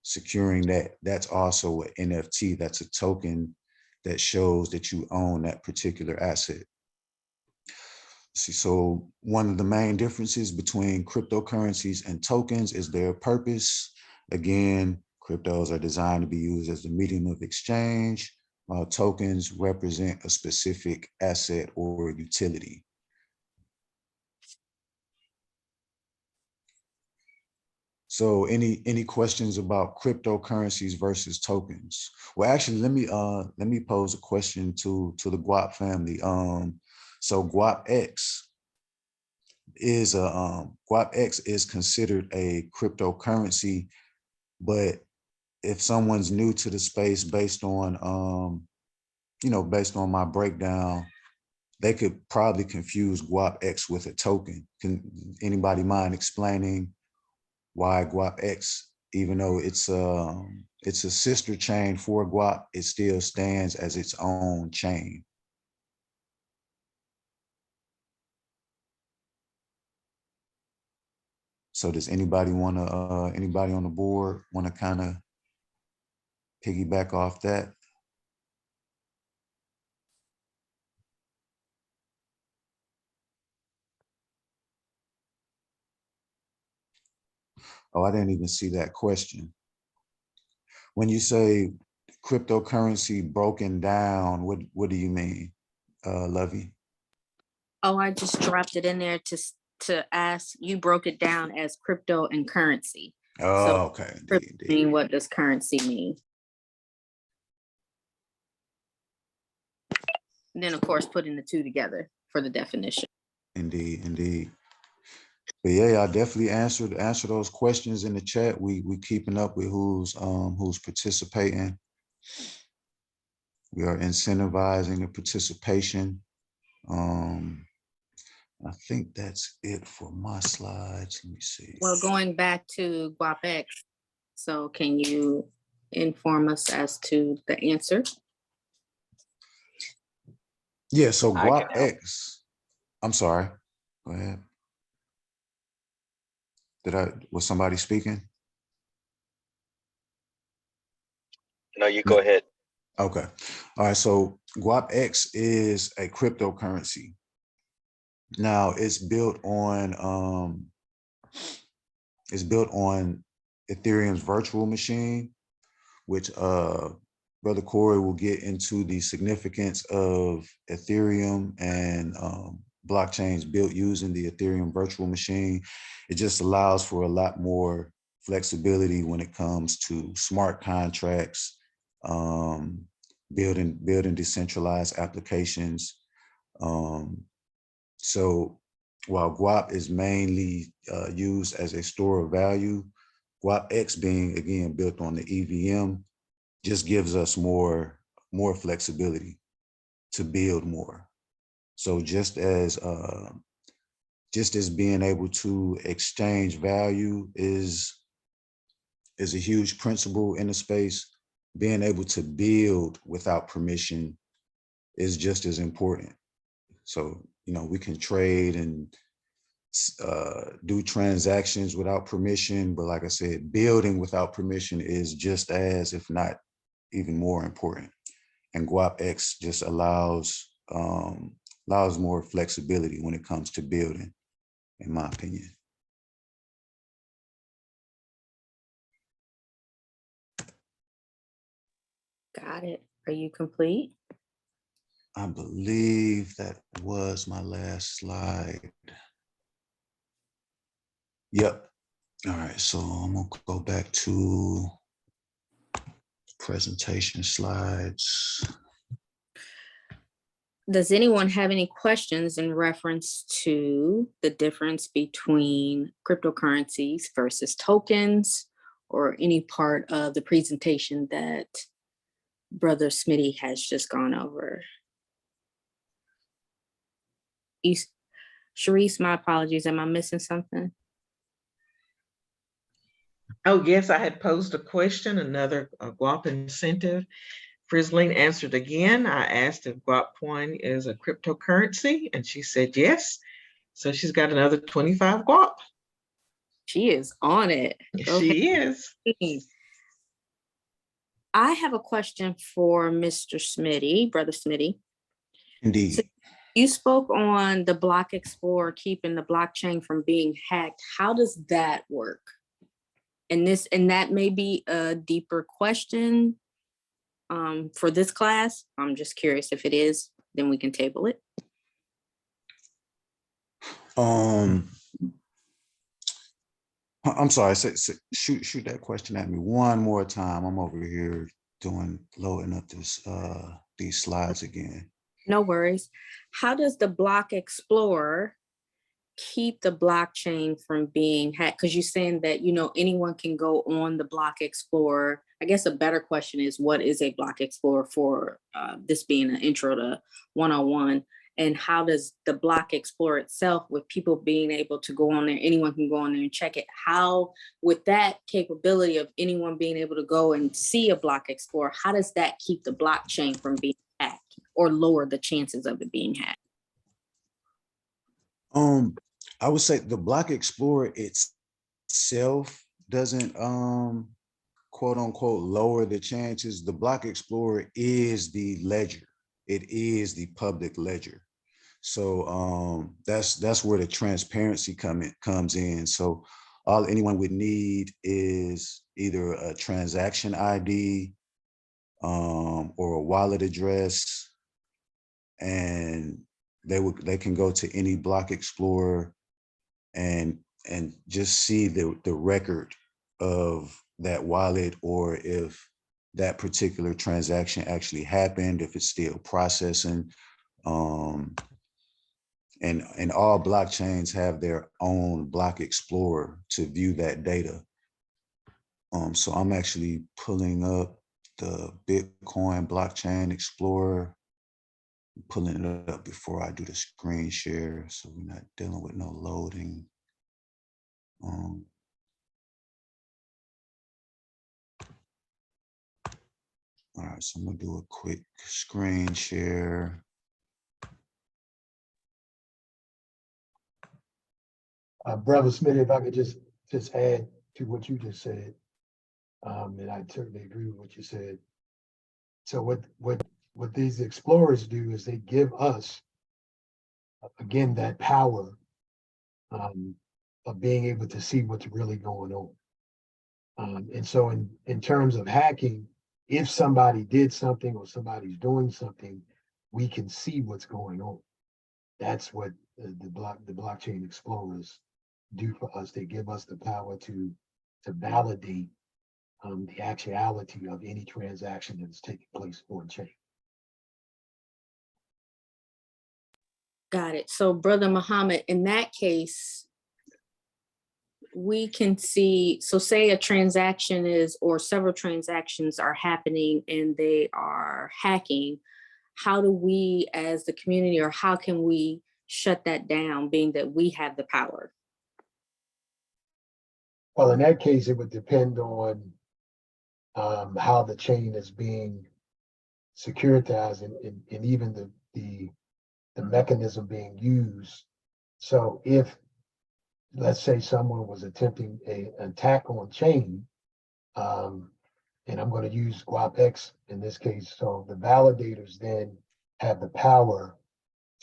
securing that's also an NFT. That's a token that shows that you own that particular asset. See, so one of the main differences between cryptocurrencies and tokens is their purpose. Again, cryptos are designed to be used as the medium of exchange, while tokens represent a specific asset or utility. So any questions about cryptocurrencies versus tokens? Well, actually, let me pose a question to the Guap family. So Guap X is considered a cryptocurrency, but if someone's new to the space, based on based on my breakdown, they could probably confuse Guap X with a token. Can anybody mind explaining why Guap X, even though it's a sister chain for Guap, it still stands as its own chain? So does anybody want to, anybody on the board want to kind of piggyback off that? Oh, I didn't even see that question. When you say cryptocurrency broken down, what do you mean, Lovey? Oh, I just dropped it in there to ask. You broke it down as crypto and currency. Oh, So okay. mean, what does currency mean? And then, of course, putting the two together for the definition. Indeed. But yeah, I definitely answer those questions in the chat. We keeping up with who's participating. We are incentivizing the participation. I think that's it for my slides. Let me see. Well, going back to GuapX, so can you inform us as to the answer? Yeah, so I can help. GuapX, I'm sorry, go ahead. Was somebody speaking? No, you go ahead. Okay, all right, so GuapX is a cryptocurrency. Now it's built on Ethereum's virtual machine, which Brother Cory will get into the significance of Ethereum and blockchains built using the Ethereum virtual machine. It just allows for a lot more flexibility when it comes to smart contracts, building decentralized applications. So while Guap is mainly used as a store of value, GuapX being, again, built on the EVM, just gives us more flexibility to build more. So just as being able to exchange value is a huge principle in the space, being able to build without permission is just as important. So, you know, we can trade and do transactions without permission, but like I said, building without permission is just as, if not even more important. And GuapX just allows more flexibility when it comes to building, in my opinion. Got it. Are you complete? I believe that was my last slide. Yep. All right, so I'm gonna go back to presentation slides. Does anyone have any questions in reference to the difference between cryptocurrencies versus tokens, or any part of the presentation that Brother Smitty has just gone over? Sharice, my apologies. Am I missing something? Oh, yes, I had posed a question, another Guap incentive. Frizzling answered again. I asked if Guap Coin is a cryptocurrency, and she said yes. So she's got another 25 Guap. She is on it. She is. I have a question for Mr. Smitty, Brother Smitty. Indeed. So you spoke on the Block Explorer keeping the blockchain from being hacked. How does that work? And that may be a deeper question for this class. I'm just curious. If it is, then we can table it. I'm sorry, shoot that question at me one more time. I'm over here loading up these slides again. No worries. How does the Block Explorer keep the blockchain from being hacked? Because you're saying that, you know, anyone can go on the Block Explorer. I guess a better question is, what is a Block Explorer, for this being an intro to 101? And how does the Block Explorer itself, with people being able to go on there, anyone can go on there and check it, how, with that capability of anyone being able to go and see a Block Explorer, how does that keep the blockchain from being hacked or lower the chances of it being hacked? I would say the Block Explorer itself doesn't quote unquote lower the chances. The Block Explorer is the ledger. It is the public ledger. So that's where the transparency comes in. So all anyone would need is either a transaction ID or a wallet address, and they can go to any Block Explorer and just see the record of that wallet, or if that particular transaction actually happened, if it's still processing. And all blockchains have their own Block Explorer to view that data. So I'm actually pulling up the Bitcoin Blockchain Explorer Pulling it up before I do the screen share, so we're not dealing with no loading. All right, so I'm gonna do a quick screen share. Brother Smitty, if I could just add to what you just said, and I certainly agree with what you said. So what these explorers do is they give us, again, that power of being able to see what's really going on. And so in terms of hacking, if somebody did something or somebody's doing something, we can see what's going on. That's what the blockchain explorers do for us. They give us the power to validate the actuality of any transaction that is taking place on chain. Got it. So Brother Muhammad, in that case, we can see, so say a transaction is, or several transactions are happening and they are hacking. How do we as the community, or how can we shut that down, being that we have the power? Well, in that case, it would depend on how the chain is being securitized and even the mechanism being used. So if, let's say, someone was attempting an attack on chain, and I'm going to use GuapX in this case, so the validators then have the power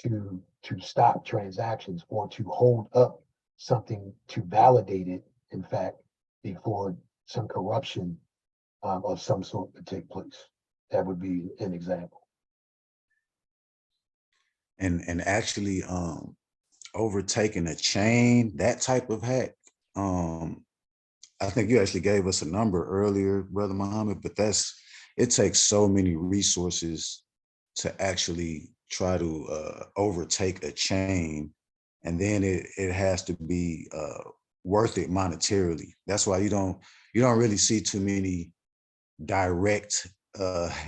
to stop transactions or to hold up something to validate it, in fact, before some corruption of some sort would take place. That would be an example. And actually overtaking a chain, that type of hack, I think you actually gave us a number earlier, Brother Muhammad, but it takes so many resources to actually try to overtake a chain, and then it has to be worth it monetarily. That's why you don't really see too many direct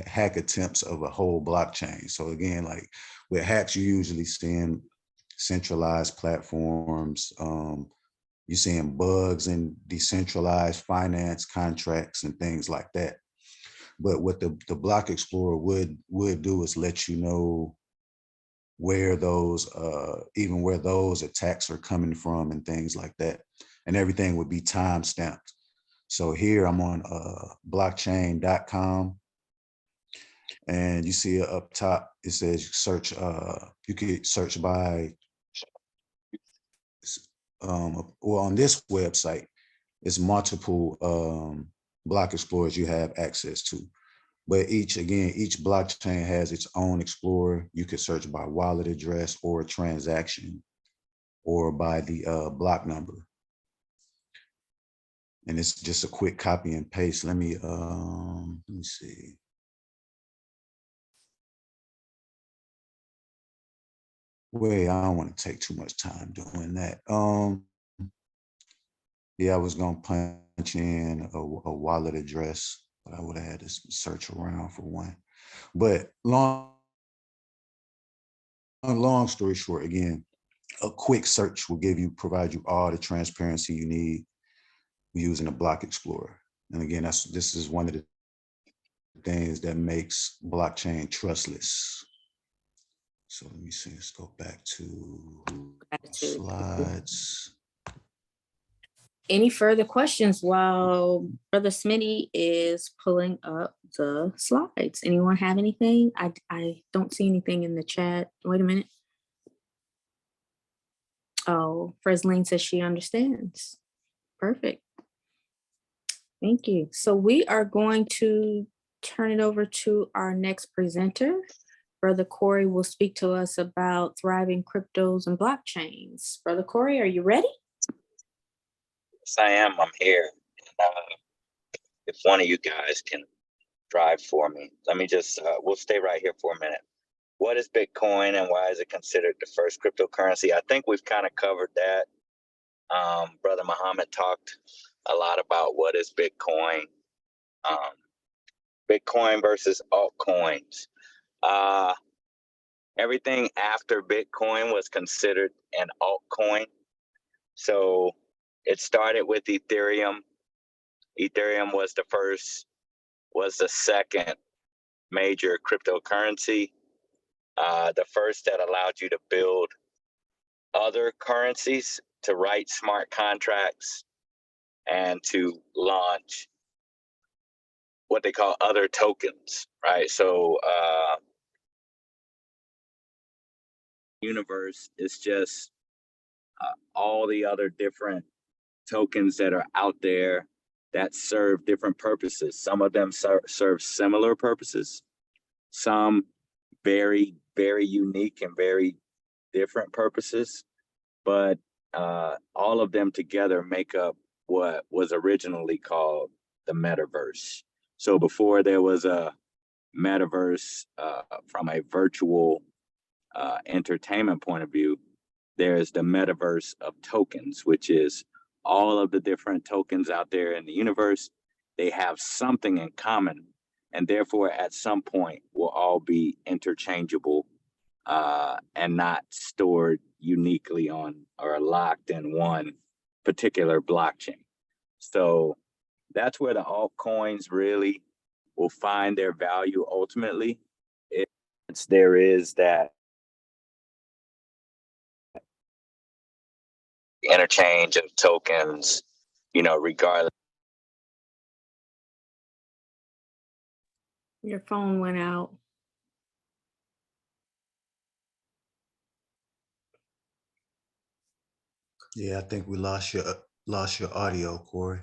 hack attempts of a whole blockchain. So again, like with hacks, you usually seeing centralized platforms. You're seeing bugs in decentralized finance contracts and things like that. But what the Block Explorer would do is let you know where those, even where those attacks are coming from and things like that. And everything would be time stamped. So here I'm on blockchain.com. And you see up top, it says search, you could search by, well, on this website, it's multiple block explorers you have access to. But each blockchain has its own explorer. You could search by wallet address or transaction or by the block number. And it's just a quick copy and paste. Let me see. Wait, I don't want to take too much time doing that. Yeah, I was gonna punch in a wallet address, but I would have had to search around for one. But long story short, again, a quick search will provide you all the transparency you need using a block explorer. And again, this is one of the things that makes blockchain trustless. So let me see, let's go back to slides. Any further questions while Brother Smitty is pulling up the slides? Anyone have anything? I don't see anything in the chat. Wait a minute. Oh, Fresline says she understands. Perfect. Thank you. So we are going to turn it over to our next presenter. Brother Cory will speak to us about thriving cryptos and blockchains. Brother Cory, are you ready? Yes, I am. I'm here. And, if one of you guys can drive for me, let me just, we'll stay right here for a minute. What is Bitcoin and why is it considered the first cryptocurrency? I think we've kind of covered that. Brother Muhammad talked a lot about what is Bitcoin, Bitcoin versus altcoins. everything after Bitcoin was considered an altcoin. So it started with Ethereum. Ethereum was the second major cryptocurrency. The first that allowed you to build other currencies, to write smart contracts, and to launch what they call other tokens, right? So universe is just all the other different tokens that are out there that serve different purposes. Some of them serve similar purposes, some very, very unique and very different purposes, but all of them together make up what was originally called the metaverse. So before there was a metaverse from a virtual entertainment point of view, there's the metaverse of tokens, which is all of the different tokens out there in the universe. They have something in common, and therefore at some point will all be interchangeable and not stored uniquely on or locked in one particular blockchain. So that's where the altcoins really will find their value ultimately. There is that interchange of tokens, regardless. Your phone went out. Yeah, I think we lost your audio, Cory.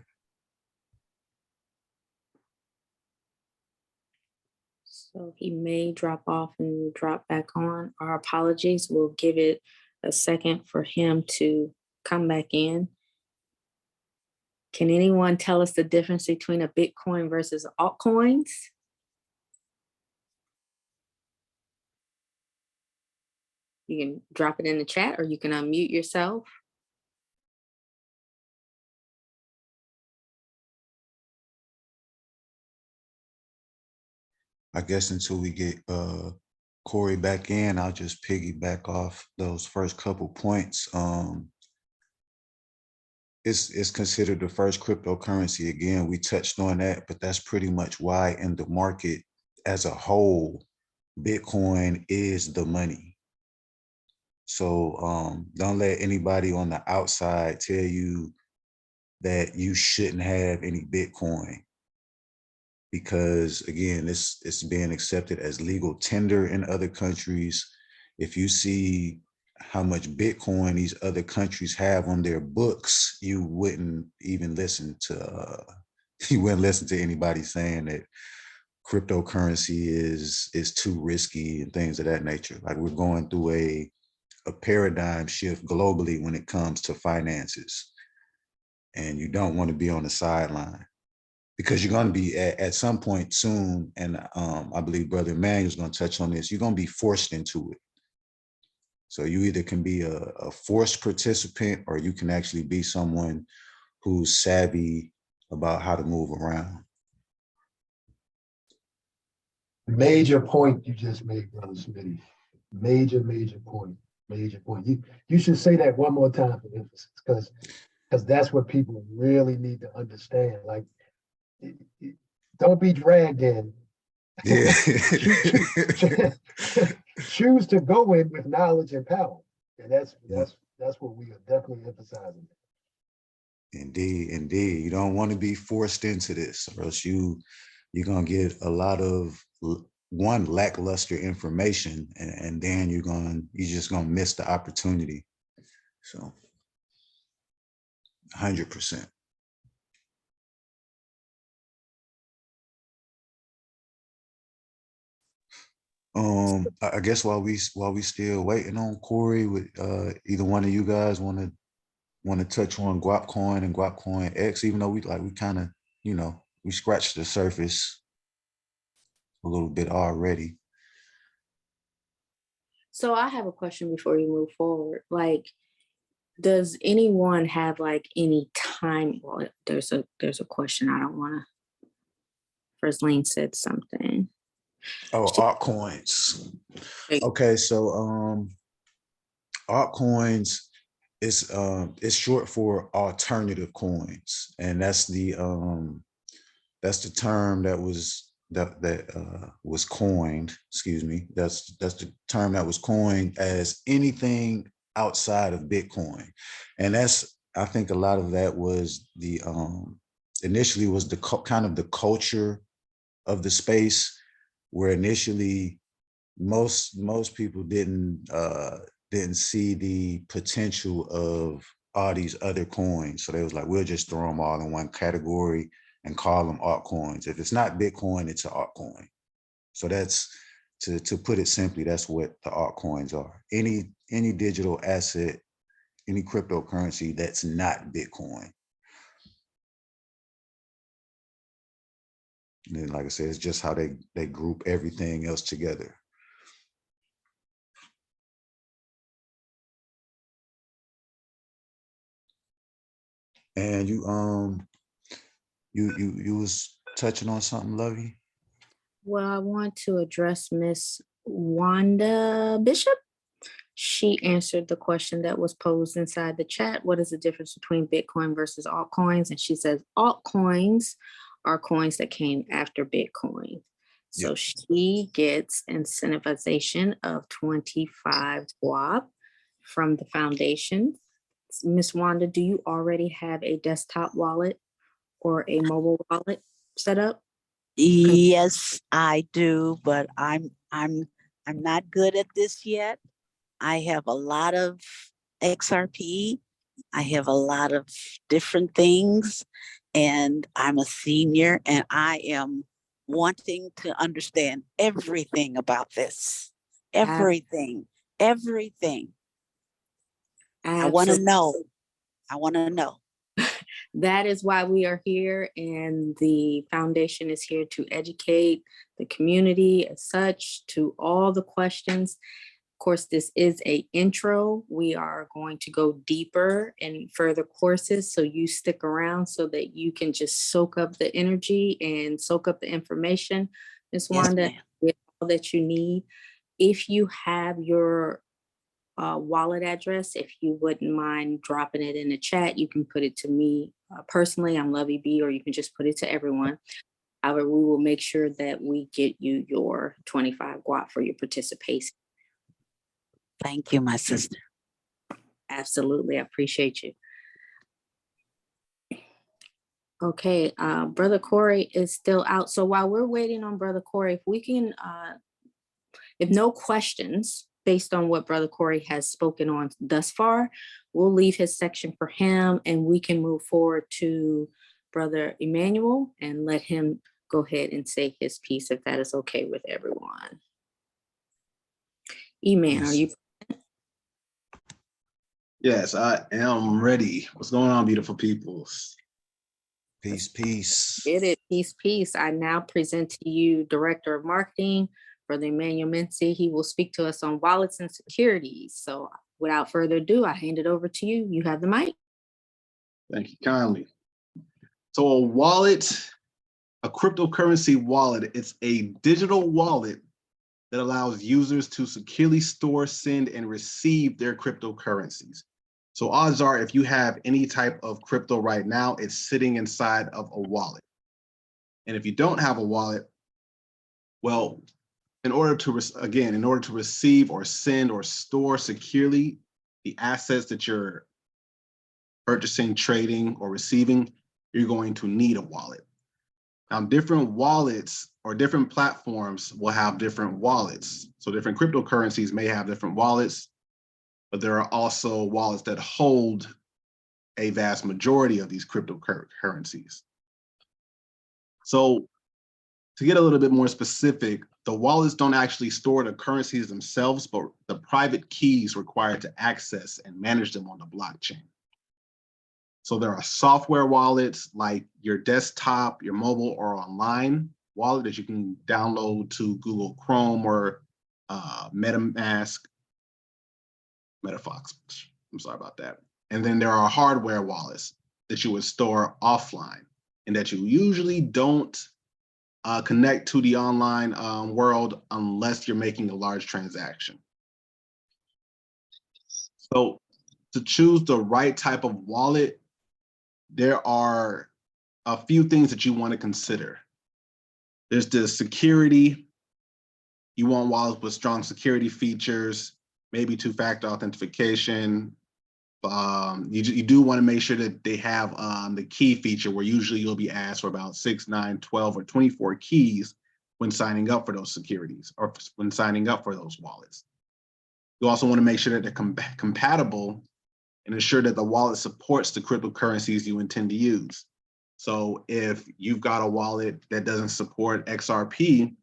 So he may drop off and drop back on. Our apologies. We'll give it a second for him to come back in. Can anyone tell us the difference between a Bitcoin versus altcoins? You can drop it in the chat or you can unmute yourself. I guess until we get Cory back in, I'll just piggyback off those first couple points. It's considered the first cryptocurrency. Again, we touched on that, but that's pretty much why in the market as a whole, Bitcoin is the money. So don't let anybody on the outside tell you that you shouldn't have any Bitcoin, because again, it's being accepted as legal tender in other countries. If you see how much Bitcoin these other countries have on their books, you wouldn't even listen to anybody saying that cryptocurrency is too risky and things of that nature. Like, we're going through a paradigm shift globally when it comes to finances, and you don't want to be on the sideline, because you're going to be at some point soon, and I believe Brother Emmanuel is going to touch on this, you're going to be forced into it. So you either can be a forced participant, or you can actually be someone who's savvy about how to move around. Major point you just made, Brother Smitty. Major point. Major point. You should say that one more time for emphasis, because that's what people really need to understand. Like, don't be dragged in. Yeah. Choose to go in with knowledge and power, and that's what we are definitely emphasizing. Indeed. You don't want to be forced into this, or else you're gonna get a lot of lackluster information, and then you're just gonna miss the opportunity. So 100%. I guess while we still waiting on Cory, with either one of you guys want to touch on Guapcoin and Guapcoin X, even though we kind of, we scratched the surface a little bit already. So I have a question before you move forward. Like, does anyone have like any time? Well, there's a question. I don't want to. First Lane said something. Oh, altcoins. Hey, Okay, so altcoins is short for alternative coins, and that's the term that was coined. Excuse me. That's the term that was coined as anything outside of Bitcoin, and I think a lot of that was the initially was the kind of the culture of the space, where initially most people didn't see the potential of all these other coins. So they was like, we'll just throw them all in one category and call them altcoins. If it's not Bitcoin, it's an altcoin. So that's, to put it simply, that's what the altcoins are. Any digital asset, any cryptocurrency that's not Bitcoin. And then, like I said, it's just how they group everything else together. And you was touching on something, Lovey? well, I want to address Miss Wanda Bishop. She answered the question that was posed inside the chat. What is the difference between Bitcoin versus altcoins? And she says altcoins are coins that came after Bitcoin. So Yep. she gets incentivization of 25 guap from the foundation. Miss Wanda, do you already have a desktop wallet or a mobile wallet set up? Yes, I do, but I'm not good at this yet. I have a lot of XRP. I have a lot of different things, and I'm a senior, and I am wanting to understand everything about this. Everything, everything. I want to know. I want to know. That is why we are here, and the foundation is here to educate the community as such to all the questions. Of course, this is an intro. We are going to go deeper in further courses, so you stick around so that you can just soak up the energy and soak up the information. Ms. Yes, Wanda, ma'am. with all that you need. If you have your wallet address, if you wouldn't mind dropping it in the chat, you can put it to me personally. I'm Lovey B, or you can just put it to everyone. However, we will make sure that we get you your 25 guap for your participation. Thank you, my sister. Absolutely, I appreciate you. Okay, Brother Cory is still out. So while we're waiting on Brother Cory, if we can, if no questions based on what Brother Cory has spoken on thus far, we'll leave his section for him and we can move forward to Brother Emmanuel and let him go ahead and say his piece, if that is okay with everyone. Eman, are you? Yes, I am ready. What's going on, beautiful peoples? Peace, peace. Get it, peace, peace. I now present to you Director of Marketing, Brother Emmanuel Mincey. He will speak to us on wallets and securities. So without further ado, I hand it over to you. You have the mic. Thank you kindly. So a wallet, a cryptocurrency wallet, it's a digital wallet that allows users to securely store, send, and receive their cryptocurrencies. So odds are, if you have any type of crypto right now, it's sitting inside of a wallet. And if you don't have a wallet, well, in order to receive or send or store securely the assets that you're purchasing, trading, or receiving, you're going to need a wallet. Now, different wallets or different platforms will have different wallets. So different cryptocurrencies may have different wallets, but there are also wallets that hold a vast majority of these cryptocurrencies. So to get a little bit more specific, the wallets don't actually store the currencies themselves, but the private keys required to access and manage them on the blockchain. So there are software wallets like your desktop, your mobile, or online wallet that you can download to Google Chrome or MetaMask, MetaFox. I'm sorry about that. And then there are hardware wallets that you would store offline and that you usually don't connect to the online world unless you're making a large transaction. So to choose the right type of wallet, there are a few things that you want to consider. There's the security. You want wallets with strong security features, maybe two-factor authentication. You do want to make sure that they have the key feature, where usually you'll be asked for about 6, 9, 12, or 24 keys when signing up for those securities or when signing up for those wallets. You also want to make sure that they're compatible and ensure that the wallet supports the cryptocurrencies you intend to use. So if you've got a wallet that doesn't support XRP,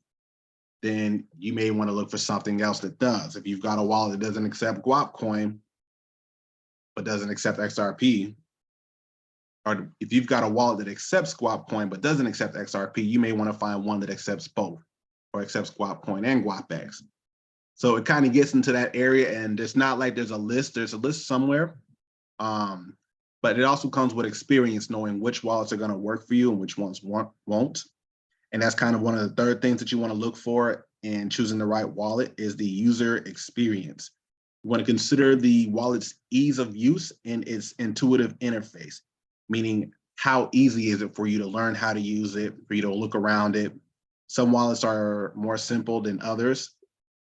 then you may want to look for something else that does. If you've got a wallet that doesn't accept Guap coin, but doesn't accept XRP, or if you've got a wallet that accepts Guap coin but doesn't accept XRP, you may want to find one that accepts both, or accepts Guap coin and GuapX. So it kind of gets into that area, and it's not like there's a list somewhere. But it also comes with experience, knowing which wallets are going to work for you and which ones won't. And that's kind of one of the third things that you want to look for in choosing the right wallet is the user experience. You want to consider the wallet's ease of use and its intuitive interface, meaning how easy is it for you to learn how to use it, for you to look around it. Some wallets are more simple than others.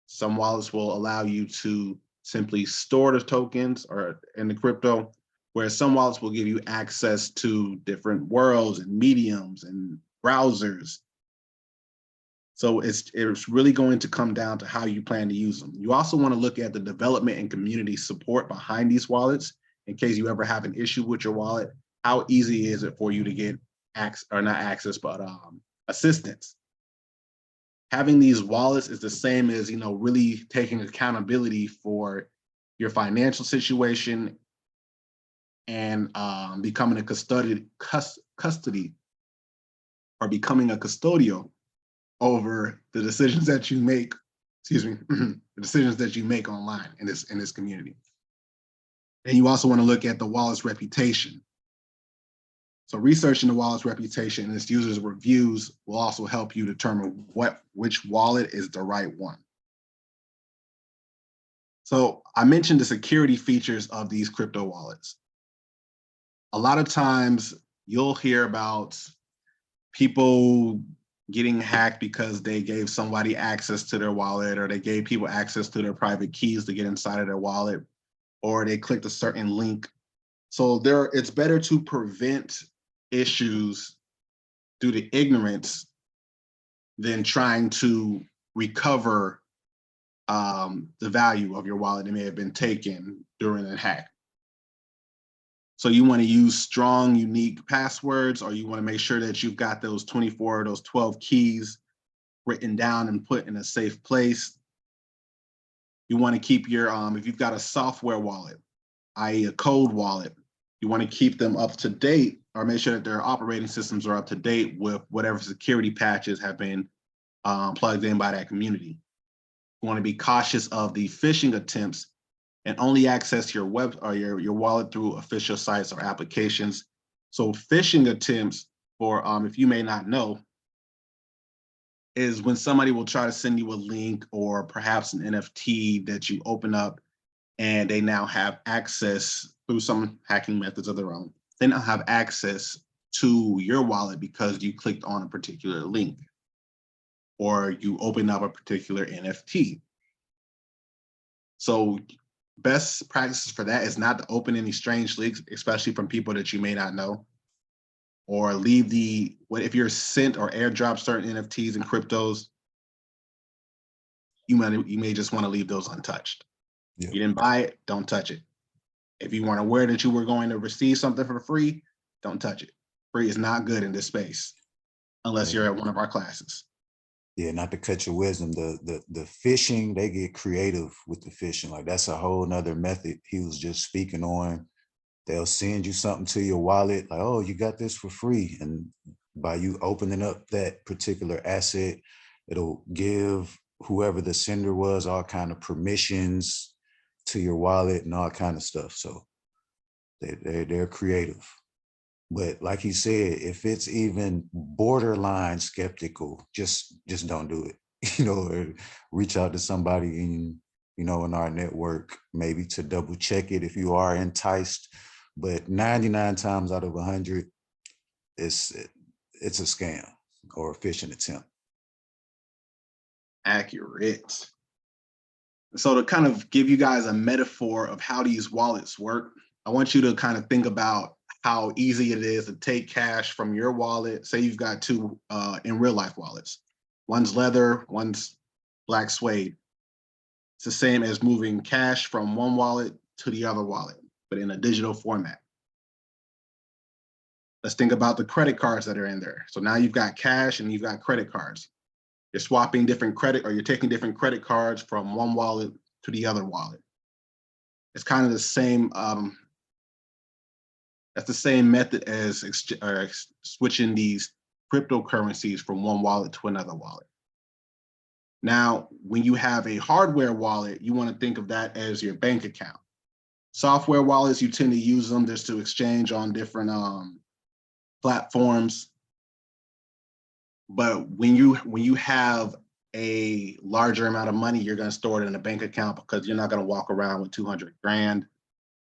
Some wallets will allow you to simply store the tokens or in the crypto, whereas some wallets will give you access to different worlds and mediums and browsers. So it's really going to come down to how you plan to use them. You also want to look at the development and community support behind these wallets in case you ever have an issue with your wallet. How easy is it for you to get assistance? Having these wallets is the same as, really taking accountability for your financial situation and becoming a custody or becoming a custodial over the decisions that you make, the decisions that you make online in this community. And you also want to look at the wallet's reputation. So researching the wallet's reputation and its users' reviews will also help you determine which wallet is the right one. So I mentioned the security features of these crypto wallets. A lot of times you'll hear about people getting hacked because they gave somebody access to their wallet, or they gave people access to their private keys to get inside of their wallet, or they clicked a certain link. So it's better to prevent issues due to ignorance than trying to recover the value of your wallet that may have been taken during a hack. So you want to use strong, unique passwords, or you want to make sure that you've got those 24, those 12 keys written down and put in a safe place. You want to keep your, if you've got a software wallet, i.e. a code wallet, you want to keep them up to date, or make sure that their operating systems are up to date with whatever security patches have been plugged in by that community. You want to be cautious of the phishing attempts and only access your web or your wallet through official sites or applications. So phishing attempts, for if you may not know, is when somebody will try to send you a link or perhaps an NFT that you open up, and they now have access through some hacking methods of their own. They now have access to your wallet because you clicked on a particular link or you open up a particular NFT. So best practices for that is not to open any strange links, especially from people that you may not know, or leave if you're sent or airdrop certain NFTs and cryptos, you may just want to leave those untouched. Yeah. You didn't buy it, don't touch it. If you weren't aware that you were going to receive something for free, don't touch it. Free is not good in this space, unless you're at one of our classes. Yeah, not to cut your wisdom, the phishing, they get creative with the phishing. Like that's a whole nother method he was just speaking on. They'll send you something to your wallet, like, oh, you got this for free. And by you opening up that particular asset, it'll give whoever the sender was all kind of permissions to your wallet and all kind of stuff. So they're creative. But like he said, if it's even borderline skeptical, just don't do it. Or reach out to somebody in our network, maybe to double check it if you are enticed. But 99 times out of 100, it's a scam or a phishing attempt. Accurate. So to kind of give you guys a metaphor of how these wallets work, I want you to kind of think about how easy it is to take cash from your wallet. Say you've got two in real life wallets. One's leather, one's black suede. It's the same as moving cash from one wallet to the other wallet, but in a digital format. Let's think about the credit cards that are in there. So now you've got cash and you've got credit cards. You're swapping different credit, or you're taking different credit cards from one wallet to the other wallet. It's kind of the same, that's the same method as switching these cryptocurrencies from one wallet to another wallet. Now, when you have a hardware wallet, you want to think of that as your bank account. Software wallets, you tend to use them just to exchange on different platforms. But when you have a larger amount of money, you're going to store it in a bank account, because you're not going to walk around with 200 grand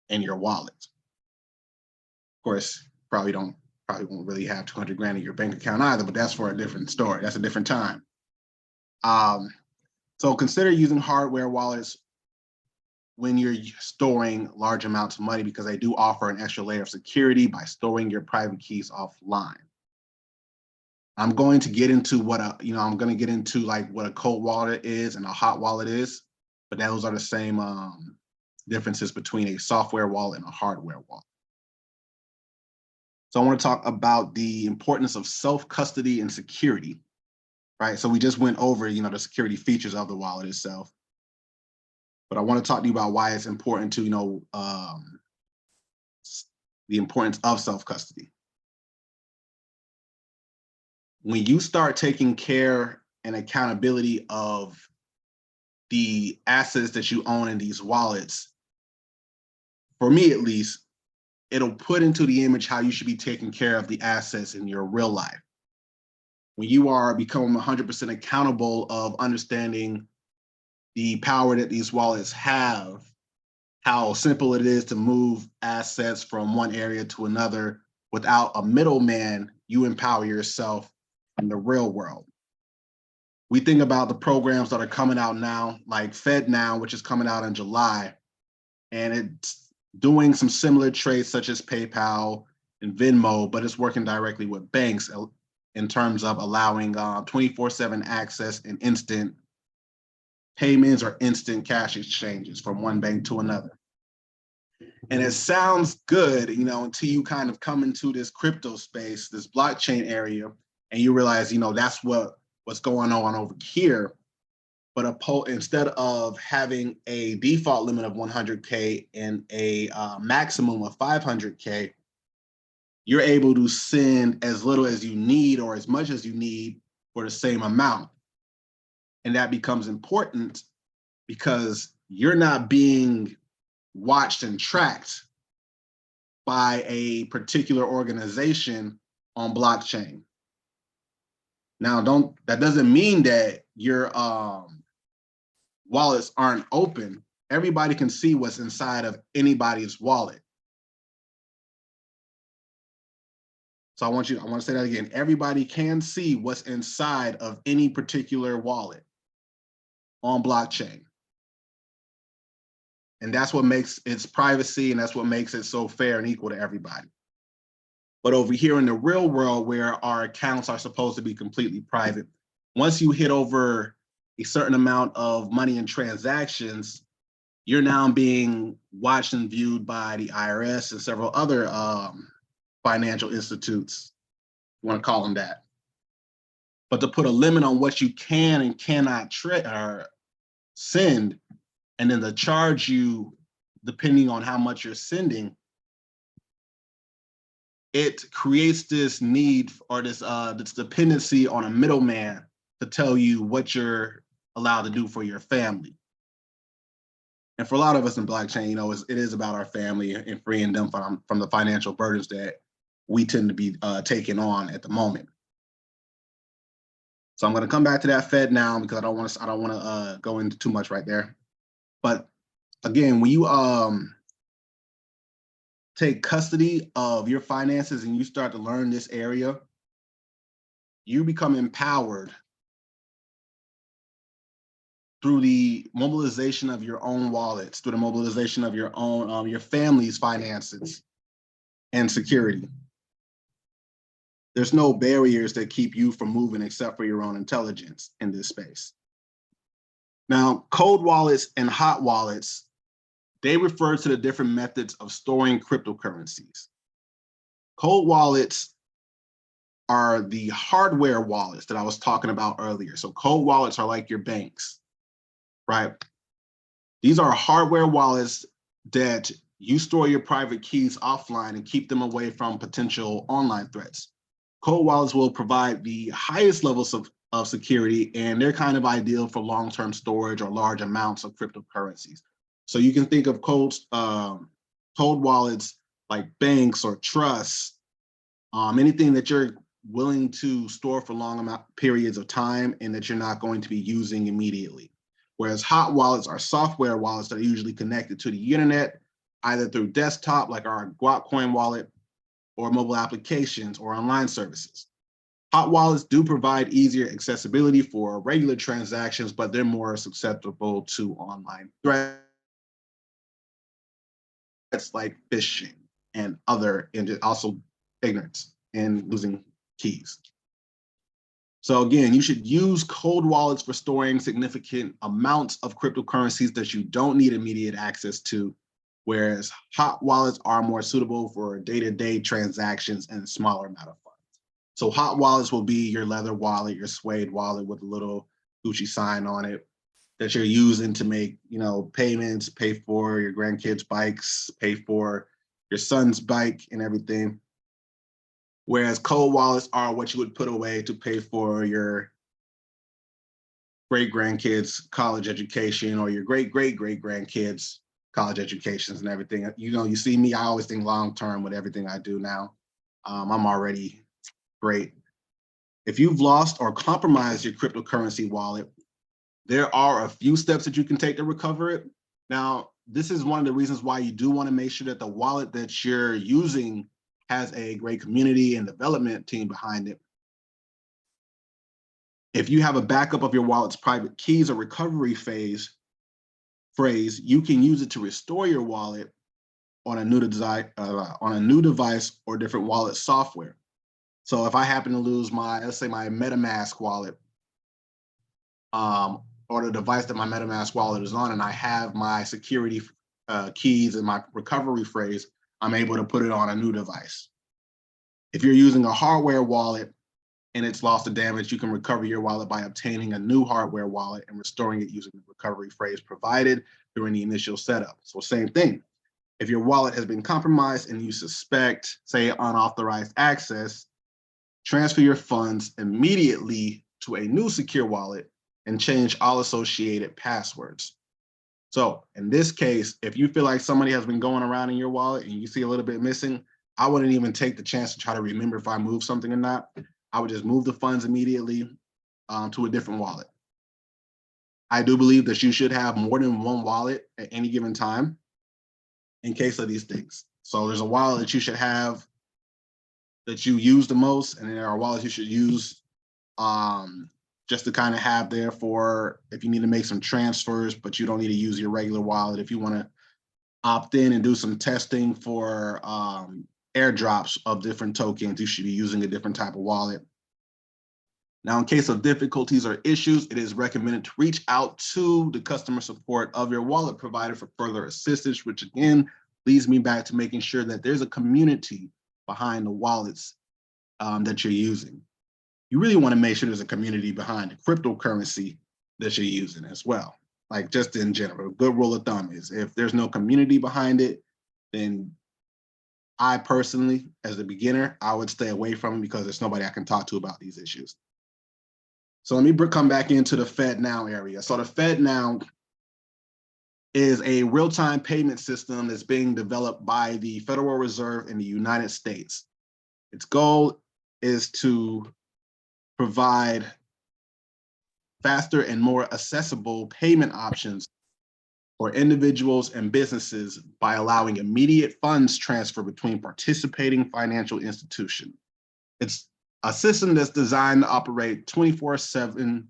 in your wallet. Of course, probably won't really have 200 grand in your bank account either, but that's for a different story. That's a different time. So consider using hardware wallets when you're storing large amounts of money, because they do offer an extra layer of security by storing your private keys offline. I'm going to get into what I'm going to get into like what a cold wallet is and a hot wallet is, but those are the same differences between a software wallet and a hardware wallet. So I want to talk about the importance of self-custody and security, right? So we just went over, the security features of the wallet itself, but I want to talk to you about why it's important to, the importance of self-custody. When you start taking care and accountability of the assets that you own in these wallets, for me at least, it'll put into the image how you should be taking care of the assets in your real life. When you are becoming 100% accountable of understanding the power that these wallets have, how simple it is to move assets from one area to another without a middleman, you empower yourself in the real world. We think about the programs that are coming out now, like FedNow, which is coming out in July, and it's doing some similar traits such as PayPal and Venmo, but it's working directly with banks in terms of allowing 24/7 access and instant payments or instant cash exchanges from one bank to another. And it sounds good, until you kind of come into this crypto space, this blockchain area, and you realize, that's what's going on over here. But instead of having a default limit of 100K and a maximum of 500K, you're able to send as little as you need or as much as you need for the same amount. And that becomes important because you're not being watched and tracked by a particular organization on blockchain. Now, that doesn't mean that your wallets aren't open. Everybody can see what's inside of anybody's wallet. So I want to say that again. Everybody can see what's inside of any particular wallet on blockchain. And that's what makes its privacy, and that's what makes it so fair and equal to everybody. But over here in the real world, where our accounts are supposed to be completely private, once you hit over a certain amount of money and transactions, you're now being watched and viewed by the IRS and several other financial institutes, you want to call them that. But to put a limit on what you can and cannot send, and then to charge you depending on how much you're sending, it creates this need or this dependency on a middleman to tell you what you're allowed to do for your family. And for a lot of us in blockchain, it is about our family and freeing them from the financial burdens that we tend to be taking on at the moment. So I'm going to come back to that Fed now because I don't want to go into too much right there. But again, when you take custody of your finances and you start to learn this area, you become empowered through the mobilization of your own wallets, through the mobilization of your own, your family's finances and security. There's no barriers that keep you from moving except for your own intelligence in this space. Now, cold wallets and hot wallets, they refer to the different methods of storing cryptocurrencies. Cold wallets are the hardware wallets that I was talking about earlier. So cold wallets are like your banks, right? These are hardware wallets that you store your private keys offline and keep them away from potential online threats. Cold wallets will provide the highest levels of security, and they're kind of ideal for long-term storage or large amounts of cryptocurrencies. So you can think of cold wallets like banks or trusts, anything that you're willing to store for long periods of time and that you're not going to be using immediately. Whereas hot wallets are software wallets that are usually connected to the internet, either through desktop, like our Guapcoin wallet, or mobile applications or online services. Hot wallets do provide easier accessibility for regular transactions, but they're more susceptible to online threats like phishing and also ignorance and losing keys. So again, you should use cold wallets for storing significant amounts of cryptocurrencies that you don't need immediate access to, whereas hot wallets are more suitable for day-to-day transactions and a smaller amount of funds. So hot wallets will be your leather wallet, your suede wallet with a little Gucci sign on it that you're using to make, payments, pay for your grandkids' bikes, pay for your son's bike and everything. Whereas cold wallets are what you would put away to pay for your great-grandkids' college education or your great-great-great-grandkids' college educations and everything. You see me, I always think long-term with everything I do now. I'm already great. If you've lost or compromised your cryptocurrency wallet, there are a few steps that you can take to recover it. Now, this is one of the reasons why you do want to make sure that the wallet that you're using has a great community and development team behind it. If you have a backup of your wallet's private keys or recovery phrase, you can use it to restore your wallet on a new device or different wallet software. So if I happen to lose let's say my MetaMask wallet, or the device that my MetaMask wallet is on, and I have my security keys and my recovery phrase, I'm able to put it on a new device. If you're using a hardware wallet and it's lost or damaged, you can recover your wallet by obtaining a new hardware wallet and restoring it using the recovery phrase provided during the initial setup. So same thing. If your wallet has been compromised and you suspect, say, unauthorized access, transfer your funds immediately to a new secure wallet and change all associated passwords. So in this case, if you feel like somebody has been going around in your wallet and you see a little bit missing, I wouldn't even take the chance to try to remember if I moved something or not. I would just move the funds immediately to a different wallet. I do believe that you should have more than one wallet at any given time in case of these things. So there's a wallet that you should have that you use the most, and there are wallets you should use just to kind of have there for if you need to make some transfers, but you don't need to use your regular wallet. If you want to opt in and do some testing for airdrops of different tokens, you should be using a different type of wallet. Now, in case of difficulties or issues, it is recommended to reach out to the customer support of your wallet provider for further assistance, which again leads me back to making sure that there's a community behind the wallets that you're using. You really want to make sure there's a community behind the cryptocurrency that you're using as well. Like just in general, a good rule of thumb is if there's no community behind it, then I personally, as a beginner, I would stay away from it because there's nobody I can talk to about these issues. So let me come back into the FedNow area. So the FedNow is a real-time payment system that's being developed by the Federal Reserve in the United States. Its goal is to provide faster and more accessible payment options for individuals and businesses by allowing immediate funds transfer between participating financial institutions. It's a system that's designed to operate 24/7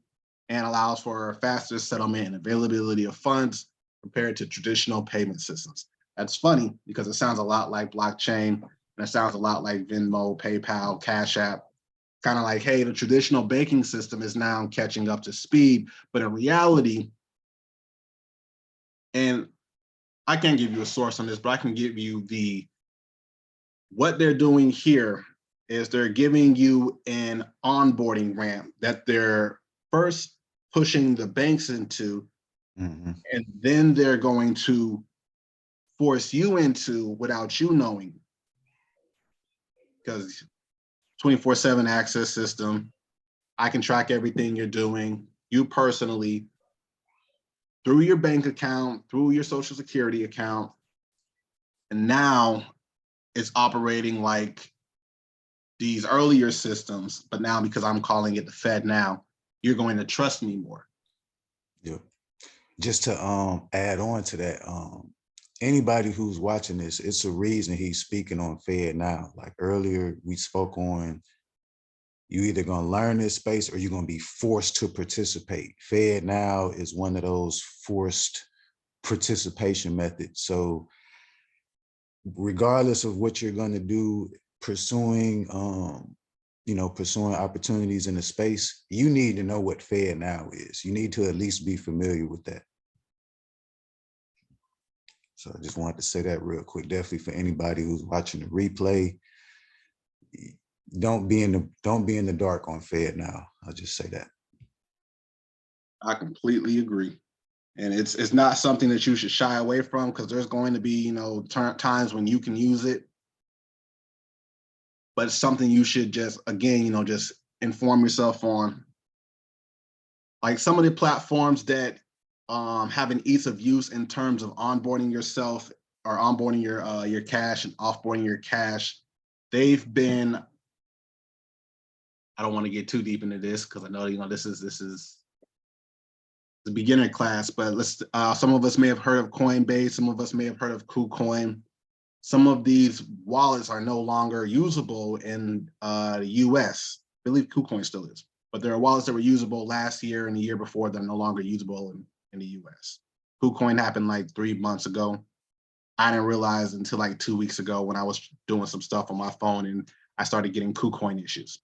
and allows for faster settlement and availability of funds compared to traditional payment systems. That's funny because it sounds a lot like blockchain, and it sounds a lot like Venmo, PayPal, Cash App. Kind of like, hey, the traditional banking system is now catching up to speed, but in reality, and I can't give you a source on this, but I can give you what they're doing here is they're giving you an onboarding ramp that they're first pushing the banks into, and then they're going to force you into without you knowing, because 24/7 access system, I can track everything you're doing, you personally, through your bank account, through your social security account, and now it's operating like these earlier systems, but now because I'm calling it the Fed now, you're going to trust me more. Yep. Just to add on to that, anybody who's watching this, it's a reason he's speaking on Fed now. Like earlier, we spoke on you either gonna learn this space or you're gonna be forced to participate. Fed now is one of those forced participation methods. So regardless of what you're gonna do, pursuing pursuing opportunities in the space, you need to know what Fed now is. You need to at least be familiar with that. So I just wanted to say that real quick. Definitely for anybody who's watching the replay, don't be in the dark on Fed now. I'll just say that. I completely agree. And it's not something that you should shy away from, because there's going to be, times when you can use it. But it's something you should just, again, just inform yourself on. Like some of the platforms that have an ease of use in terms of onboarding yourself or onboarding your cash and offboarding your cash, they've been, I don't want to get too deep into this because I know, this is the beginner class, but some of us may have heard of Coinbase, some of us may have heard of KuCoin. Some of these wallets are no longer usable in the US. I believe KuCoin still is, but there are wallets that were usable last year and the year before that are no longer usable in the US. KuCoin happened like 3 months ago. I didn't realize until like 2 weeks ago when I was doing some stuff on my phone and I started getting KuCoin issues.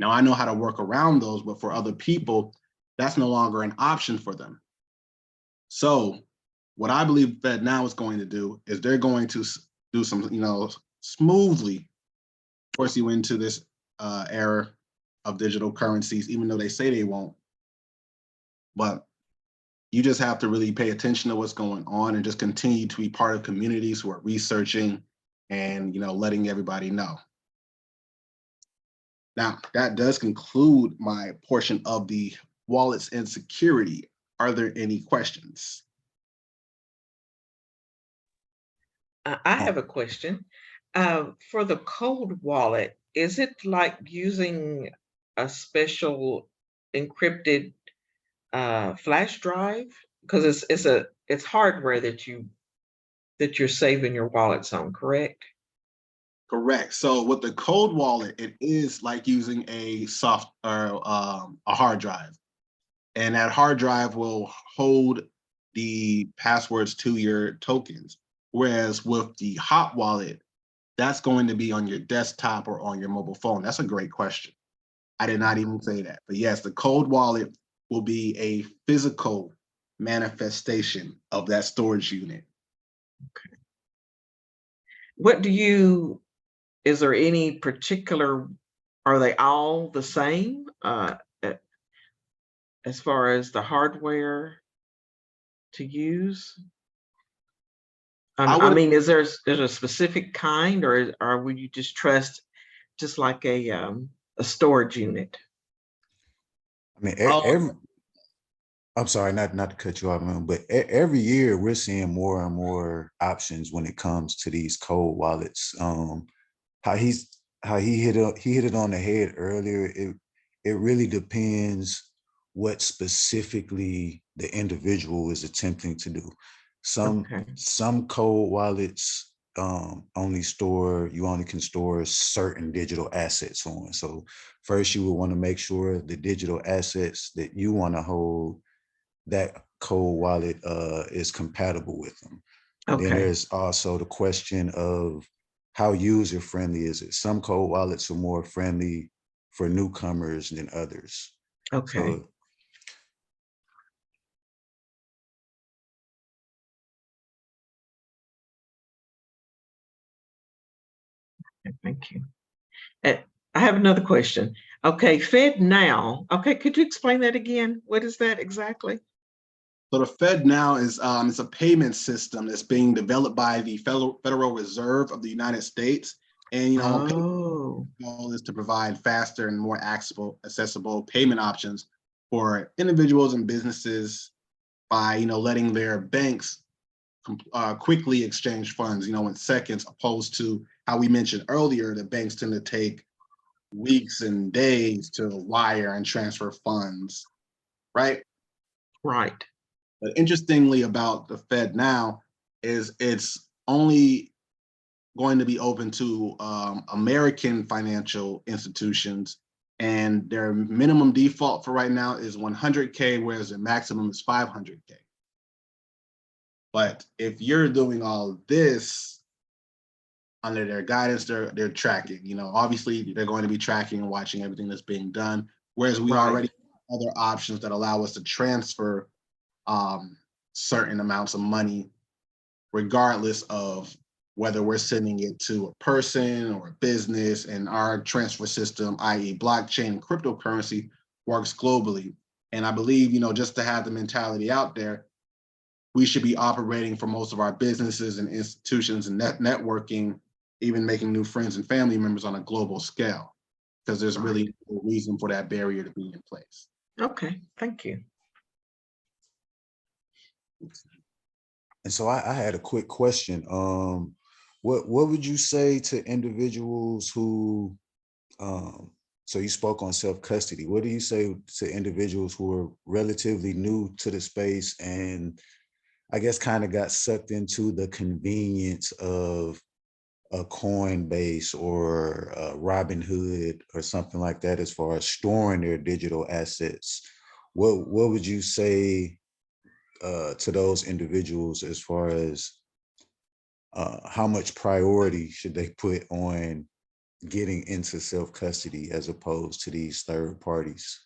Now I know how to work around those, but for other people, that's no longer an option for them. So what I believe Fed now is going to do is they're going to do some, smoothly force you into this era of digital currencies, even though they say they won't. But you just have to really pay attention to what's going on and just continue to be part of communities who are researching and, letting everybody know. Now, that does conclude my portion of the wallets and security. Are there any questions? I have a question. For the cold wallet, is it like using a special encrypted flash drive? Because it's hardware that you're saving your wallets on, correct? Correct. So with the cold wallet, it is like using a soft or a hard drive, and that hard drive will hold the passwords to your tokens. Whereas with the hot wallet, that's going to be on your desktop or on your mobile phone. That's a great question. I did not even say that. But yes, the cold wallet will be a physical manifestation of that storage unit. Okay. Is there any particular, are they all the same as far as the hardware to use? I mean, is there a specific kind, or would you just trust just like a storage unit? I mean, I'm sorry, not to cut you off, man, but every year we're seeing more and more options when it comes to these cold wallets. How he's how he hit it on the head earlier. It really depends what specifically the individual is attempting to do. Okay. Some cold wallets you only can store certain digital assets on. So first you would want to make sure the digital assets that you want to hold, that cold wallet is compatible with them. Then Okay. there's also the question of how user friendly is it? Some cold wallets are more friendly for newcomers than others. Okay. So Thank you. I have another question. Okay, Fed Now. Okay, could you explain that again? What is that exactly? So the Fed Now is it's a payment system that's being developed by the Federal Reserve of the United States. And Oh, goal is to provide faster and more accessible payment options for individuals and businesses by letting their banks quickly exchange funds in seconds, opposed to how we mentioned earlier, the banks tend to take weeks and days to wire and transfer funds, right? right. But interestingly about the Fed Now is it's only going to be open to American financial institutions, and their minimum default for right now is 100K, whereas the maximum is 500K. But if you're doing all this under their guidance, they're tracking. Obviously they're going to be tracking and watching everything that's being done. Whereas we Right. already have other options that allow us to transfer certain amounts of money, regardless of whether we're sending it to a person or a business. And our transfer system, i.e. blockchain and cryptocurrency, works globally. And I believe, just to have the mentality out there, we should be operating for most of our businesses and institutions and networking, even making new friends and family members on a global scale, because there's really no reason for that barrier to be in place. Okay, thank you. And so I had a quick question. What would you say to individuals who, so you spoke on self-custody. What do you say to individuals who are relatively new to the space and I guess kind of got sucked into the convenience of a Coinbase or a Robinhood or something like that as far as storing their digital assets? What would you say to those individuals as far as how much priority should they put on getting into self-custody as opposed to these third parties?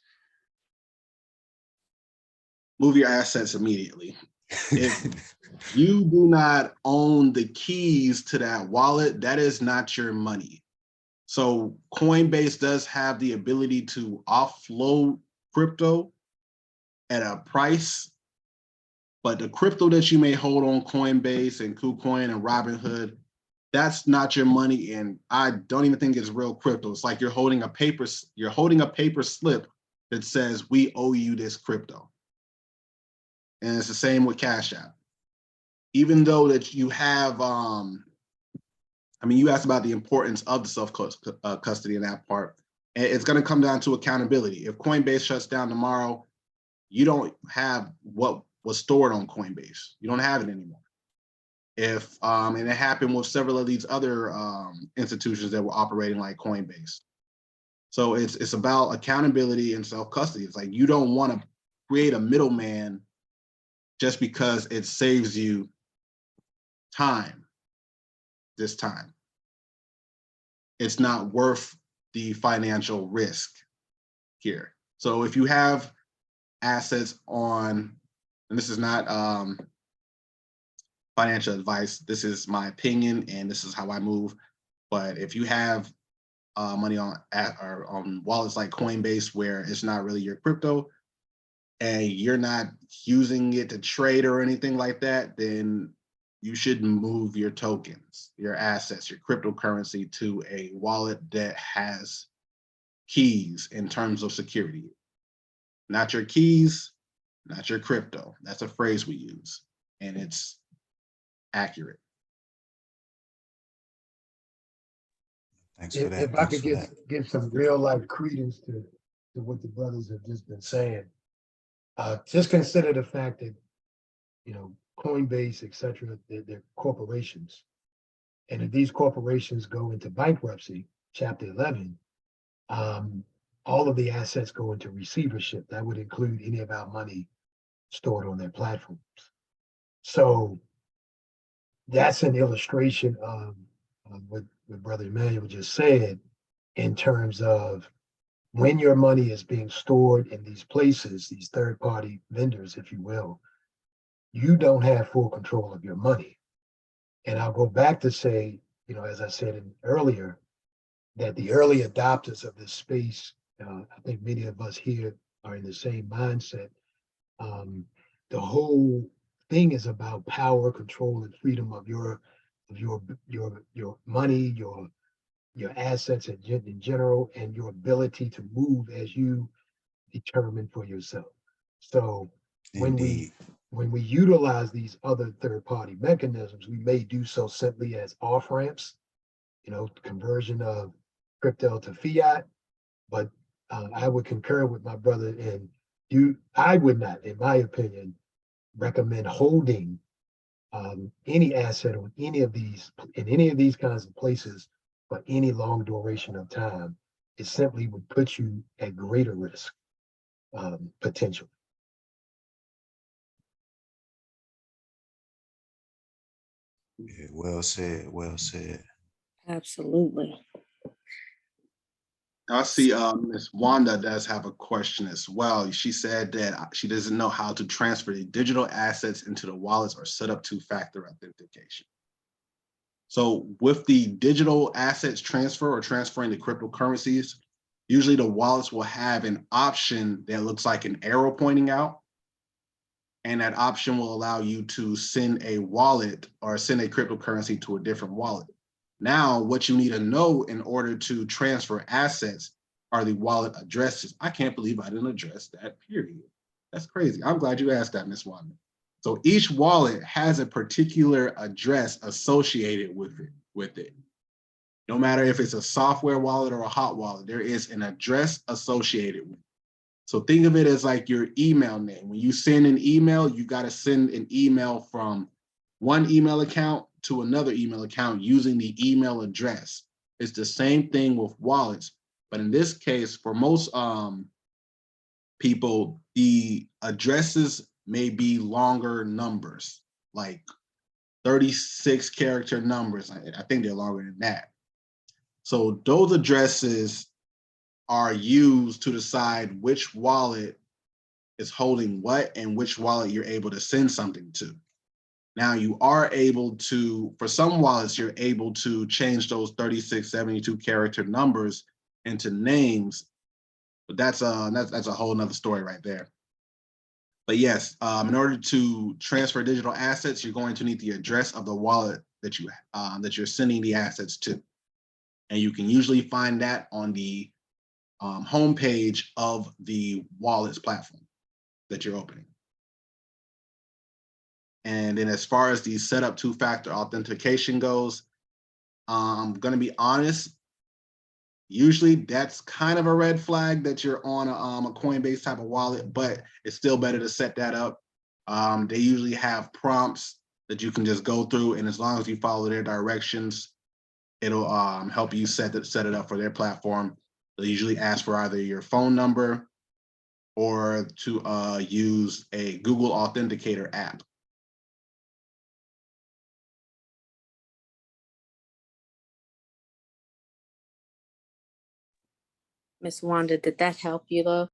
Move your assets immediately. If you do not own the keys to that wallet, that is not your money. So Coinbase does have the ability to offload crypto at a price, but the crypto that you may hold on Coinbase and KuCoin and Robinhood, that's not your money. And I don't even think it's real crypto. It's like you're holding a paper slip that says we owe you this crypto. And it's the same with Cash App. Even though that you have, you asked about the importance of the self-custody in that part. And it's going to come down to accountability. If Coinbase shuts down tomorrow, you don't have what was stored on Coinbase. You don't have it anymore. If and it happened with several of these other institutions that were operating like Coinbase. So it's about accountability and self-custody. It's like you don't want to create a middleman just because it saves you time this time. It's not worth the financial risk here. So if you have assets on, and this is not financial advice, this is my opinion and this is how I move. But if you have money on wallets like Coinbase where it's not really your crypto and you're not using it to trade or anything like that, then you should move your tokens, your assets, your cryptocurrency to a wallet that has keys in terms of security. Not your keys, not your crypto. That's a phrase we use, and it's accurate. Thanks for that. If I could give some real life credence to what the brothers have just been saying, just consider the fact that, Coinbase, et cetera, they're corporations. And if these corporations go into bankruptcy, Chapter 11, all of the assets go into receivership. That would include any of our money stored on their platforms. So that's an illustration of what Brother Emmanuel just said in terms of when your money is being stored in these places, these third-party vendors, if you will, you don't have full control of your money. And I'll go back to say, as I said earlier, that the early adopters of this space, I think many of us here are in the same mindset. The whole thing is about power, control, and freedom of your money, your assets in general, and your ability to move as you determine for yourself. So when we utilize these other third-party mechanisms, we may do so simply as off-ramps, conversion of crypto to fiat. But I would concur with my brother, and I would not, in my opinion, recommend holding any asset on in any of these kinds of places for any long duration of time. It simply would put you at greater risk, potentially. Yeah, well said. Well said. Absolutely. I see Ms. Wanda does have a question as well. She said that she doesn't know how to transfer the digital assets into the wallets or set up two-factor authentication. So with the digital assets transfer or transferring the cryptocurrencies, usually the wallets will have an option that looks like an arrow pointing out. And that option will allow you to send a wallet or send a cryptocurrency to a different wallet. Now, what you need to know in order to transfer assets are the wallet addresses. I can't believe I didn't address that, period. That's crazy. I'm glad you asked that, Ms. Wanda. So each wallet has a particular address associated with it. No matter if it's a software wallet or a hot wallet, there is an address associated with it. So think of it as like your email name. When you send an email, you got to send an email from one email account to another email account using the email address. It's the same thing with wallets, but in this case, for most people, the addresses may be longer numbers, like 36 character numbers. I think they're longer than that. So those addresses are used to decide which wallet is holding what and which wallet you're able to send something to. Now you are able to, for some wallets, you're able to change those 36, 72 character numbers into names, but that's a whole nother story right there. But yes, in order to transfer digital assets, you're going to need the address of the wallet that you're sending the assets to. And you can usually find that on the homepage of the wallets platform that you're opening. And then as far as the setup two-factor authentication goes, I'm gonna be honest, usually that's kind of a red flag that you're on a Coinbase type of wallet, but it's still better to set that up. They usually have prompts that you can just go through, and as long as you follow their directions, it'll help you set it up for their platform. They usually ask for either your phone number or to use a Google Authenticator app. Miss Wanda, did that help you, love?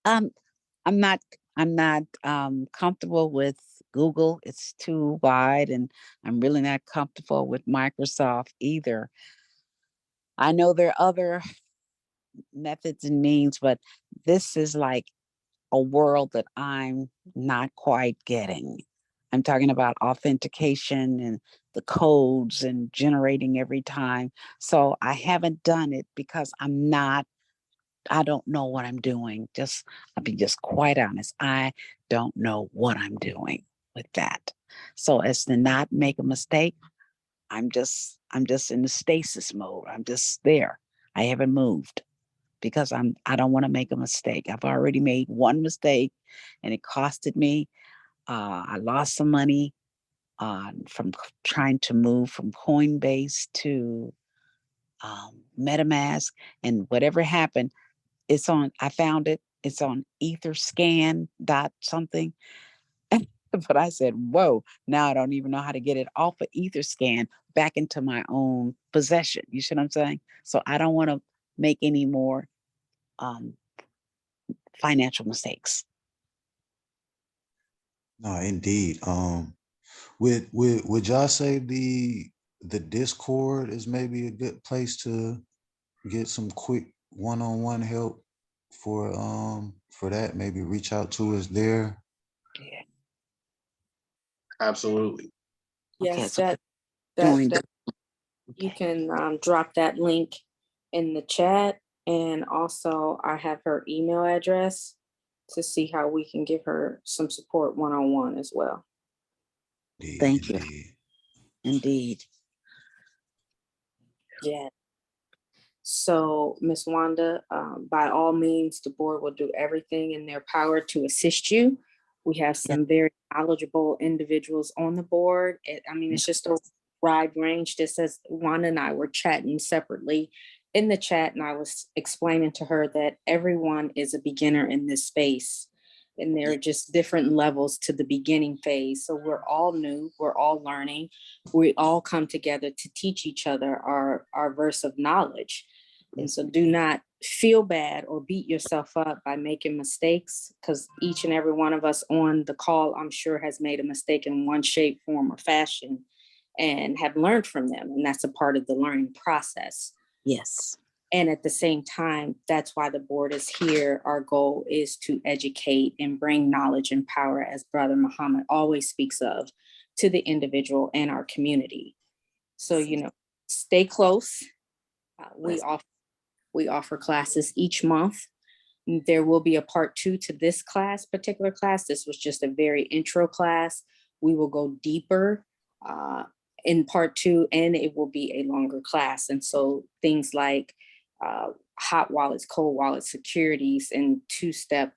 I'm not comfortable with Google. It's too wide, and I'm really not comfortable with Microsoft either. I know there are other methods and means, but this is like a world that I'm not quite getting. I'm talking about authentication and the codes and generating every time. So I haven't done it because I don't know what I'm doing. I'll be just quite honest. I don't know what I'm doing with that. So as to not make a mistake, I'm just in the stasis mode. I'm just there. I haven't moved because I don't want to make a mistake. I've already made one mistake and it costed me. I lost some money from trying to move from Coinbase to MetaMask, and whatever happened, I found it's on Etherscan dot something. But I said, whoa, now I don't even know how to get it off of Etherscan back into my own possession. You see what I'm saying? So I don't want to make any more financial mistakes. No, indeed. Would y'all say the Discord is maybe a good place to get some quick one-on-one help for that? Maybe reach out to us there. Yeah. Absolutely. Okay, Yes, so that join the- you can drop that link in the chat, and also I have her email address to see how we can give her some support one-on-one as well. Indeed, Thank you. indeed. Indeed. Yeah. So, Ms. Wanda, by all means, the board will do everything in their power to assist you. We have some very knowledgeable individuals on the board. It's just a wide range. Just as Wanda and I were chatting separately in the chat, and I was explaining to her that everyone is a beginner in this space. And there are just different levels to the beginning phase. So we're all new, we're all learning. We all come together to teach each other our verse of knowledge. And so do not feel bad or beat yourself up by making mistakes, because each and every one of us on the call, I'm sure, has made a mistake in one shape, form, or fashion and have learned from them. And that's a part of the learning process. Yes. And at the same time, that's why the board is here. Our goal is to educate and bring knowledge and power, as Brother Muhammad always speaks of, to the individual and our community. So, stay close. We offer classes each month. There will be a part 2 to this particular class. This was just a very intro class. We will go deeper in part 2, and it will be a longer class. And so things like hot wallets, cold wallets, securities, and two-step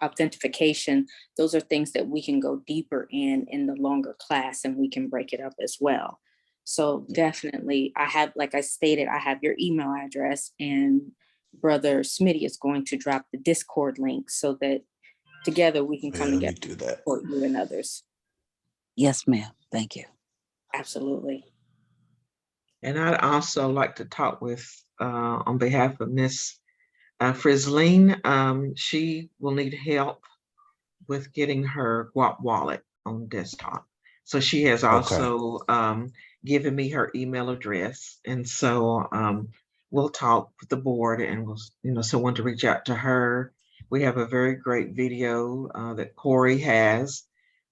authentication, those are things that we can go deeper in the longer class, and we can break it up as well. So definitely, like I stated, I have your email address, and Brother Smitty is going to drop the Discord link so that together we can come Let together me do that. for you and others. Yes, ma'am. Thank you. Absolutely. And I'd also like to talk with, on behalf of Miss Frizzline. She will need help with getting her Guap wallet on desktop. So she has also given me her email address. And so we'll talk with the board, and we'll, someone to reach out to her. We have a very great video that Cory has.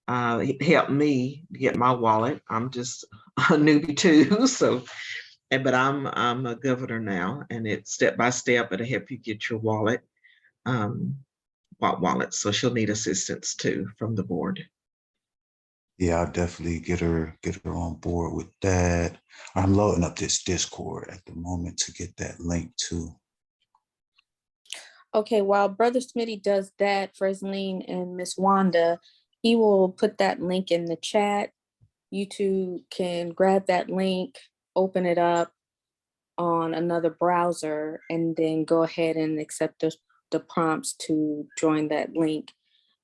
It helped me get my wallet. I'm just a newbie too. So, but I'm a governor now, and it's step by step. It'll help you get your wallet. Wallet. So she'll need assistance too from the board. Yeah, I'll definitely get her on board with that. I'm loading up this Discord at the moment to get that link too. Okay, while Brother Smitty does that, Frizzline and Miss Wanda, he will put that link in the chat. You two can grab that link, open it up on another browser, and then go ahead and accept the prompts to join that link.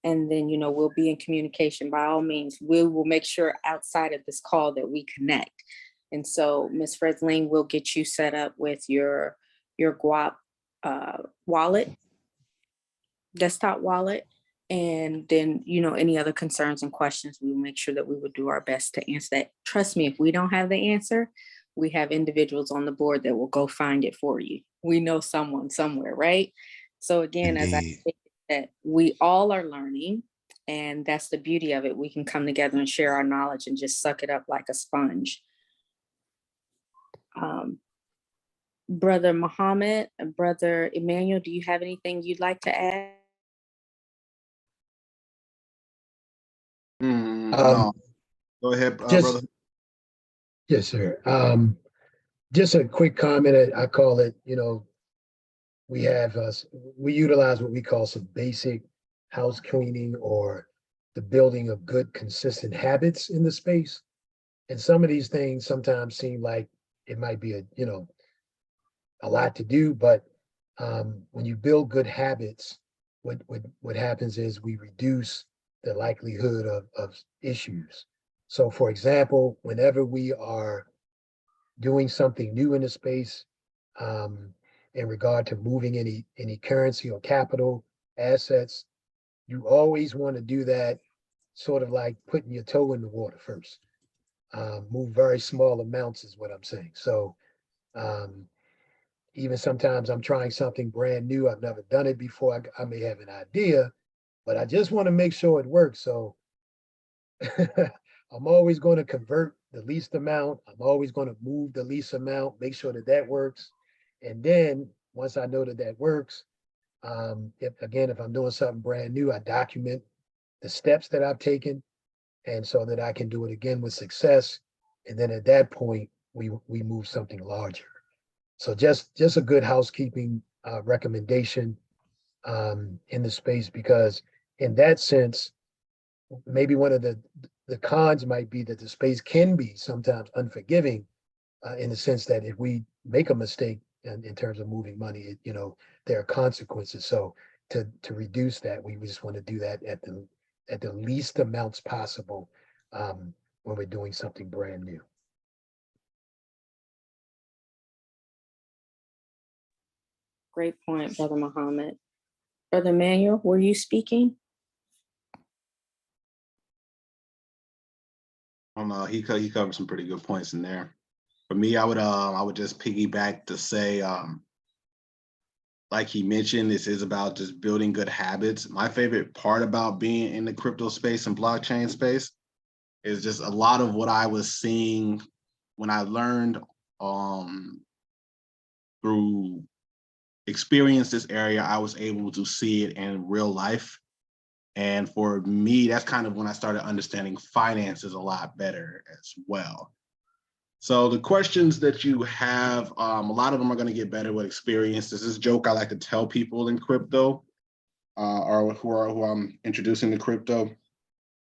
And then, we'll be in communication. By all means, we will make sure outside of this call that we connect. And so Ms. Frizzline will get you set up with your Guap wallet, desktop wallet. And then, any other concerns and questions, we will make sure that we will do our best to answer that. Trust me, if we don't have the answer, we have individuals on the board that will go find it for you. We know someone somewhere, right? So again, Indeed. as I said, that we all are learning, and that's the beauty of it. We can come together and share our knowledge and just suck it up like a sponge. Brother Muhammad, Brother Emmanuel, do you have anything you'd like to add? No, go ahead, just- brother. Yes, sir. Just a quick comment. I call it, we utilize what we call some basic house cleaning or the building of good, consistent habits in the space. And some of these things sometimes seem like it might be a lot to do, but when you build good habits, what happens is we reduce the likelihood of issues. So for example, whenever we are doing something new in the space, in regard to moving any currency or capital assets, you always want to do that sort of like putting your toe in the water first. Move very small amounts is what I'm saying. So even sometimes I'm trying something brand new. I've never done it before. I may have an idea, but I just want to make sure it works. So I'm always going to convert the least amount. I'm always going to move the least amount, make sure that works. And then once I know that works, if I'm doing something brand new, I document the steps that I've taken, and so that I can do it again with success. And then at that point, we move something larger. So just a good housekeeping recommendation in the space, because in that sense, maybe one of the cons might be that the space can be sometimes unforgiving in the sense that if we make a mistake in terms of moving money, there are consequences. So to reduce that, we just want to do that at the least amounts possible when we're doing something brand new. Great point, Brother Muhammad. Brother Emmanuel, were you speaking? I don't know. He covered some pretty good points in there. For me, I would just piggyback to say, like he mentioned, this is about just building good habits. My favorite part about being in the crypto space and blockchain space is just a lot of what I was seeing when I learned through experience this area. I was able to see it in real life. And for me, that's kind of when I started understanding finances a lot better as well. So the questions that you have, a lot of them are going to get better with experience. This is a joke I like to tell people in crypto, or who I'm introducing to crypto.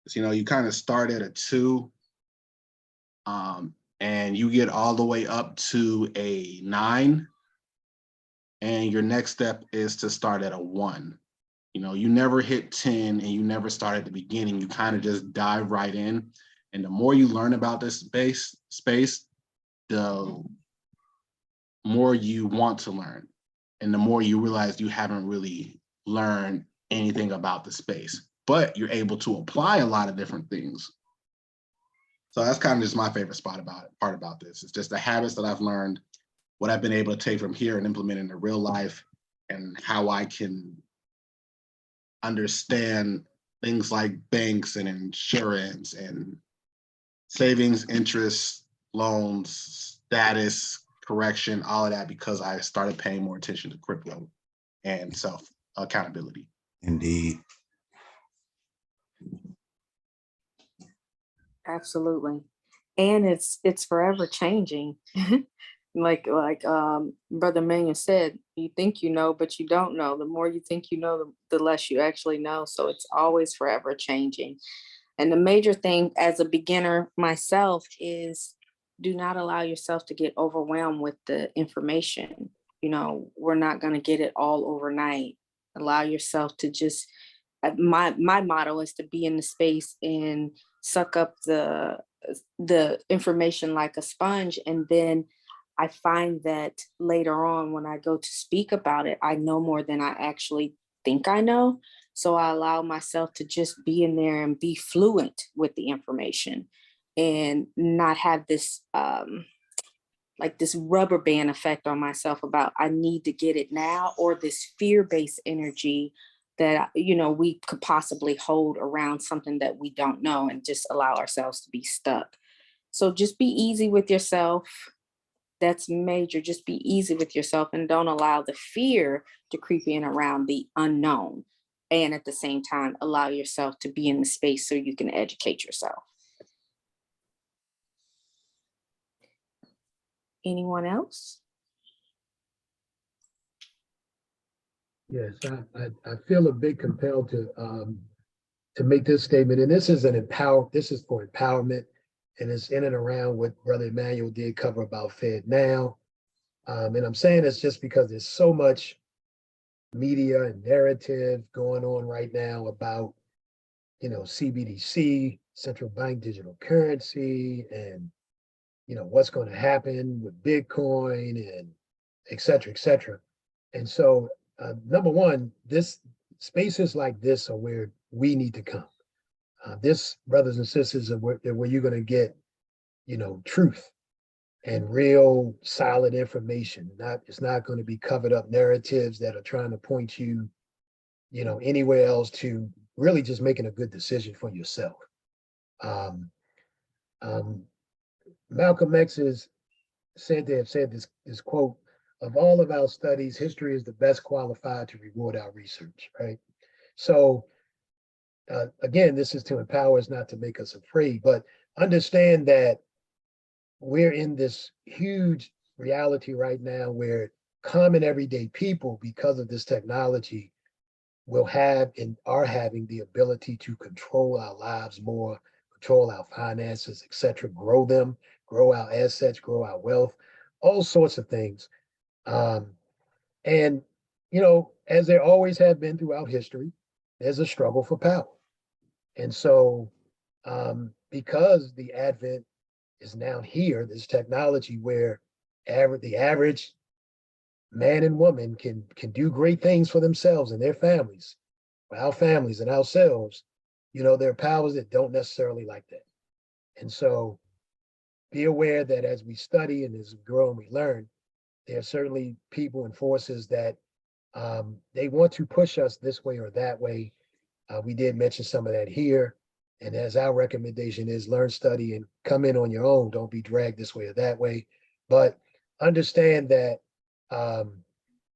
Is, you kind of start at a 2, and you get all the way up to a 9, and your next step is to start at a 1. You never hit 10 and you never start at the beginning. You kind of just dive right in. And the more you learn about this space, the more you want to learn. And the more you realize you haven't really learned anything about the space, but you're able to apply a lot of different things. So that's kind of just my favorite part about this. It's just the habits that I've learned, what I've been able to take from here and implement in real life, and how I can understand things like banks and insurance and savings, interest, loans, status, correction, all of that, because I started paying more attention to crypto and self accountability. Indeed. Absolutely. And it's forever changing. like Brother Emmanuel said, you think you know, but you don't know. The more you think you know, the less you actually know. So it's always forever changing. And the major thing as a beginner myself is do not allow yourself to get overwhelmed with the information. We're not going to get it all overnight. Allow yourself to just, my motto is to be in the space and suck up the information like a sponge. And then I find that later on when I go to speak about it, I know more than I actually think I know. So I allow myself to just be in there and be fluent with the information and not have this like this rubber band effect on myself about I need to get it now, or this fear-based energy that we could possibly hold around something that we don't know, and just allow ourselves to be stuck. So just be easy with yourself. That's major. Just be easy with yourself and don't allow the fear to creep in around the unknown. and at the same time, allow yourself to be in the space so you can educate yourself. Anyone else? Yes, I feel a bit compelled to make this statement, and this is this is for empowerment, and it's in and around what Brother Emmanuel did cover about Fed Now. And I'm saying this just because there's so much media and narrative going on right now about, CBDC, central bank digital currency, and, what's going to happen with Bitcoin and et cetera, et cetera. And so, number one, spaces like this are where we need to come. This, brothers and sisters, are where you're going to get, truth and real solid information. It's not going to be covered up narratives that are trying to point you, anywhere else to really just making a good decision for yourself. Malcolm X is said to have said this quote: "Of all of our studies, history is the best qualified to reward our research." Right. So again, this is to empower us, not to make us afraid, but understand that we're in this huge reality right now where common everyday people, because of this technology, will have and are having the ability to control our lives more, control our finances, etc., grow them, grow our assets, grow our wealth, all sorts of things. And, as there always have been throughout history, there's a struggle for power. And so, because the advent is now here, this technology where the average man and woman can do great things for themselves and their families, for our families and ourselves, there are powers that don't necessarily like that. And so be aware that as we study and as we grow and we learn, there are certainly people and forces that they want to push us this way or that way. We did mention some of that here. And as our recommendation is, learn, study, and come in on your own. Don't be dragged this way or that way. But understand that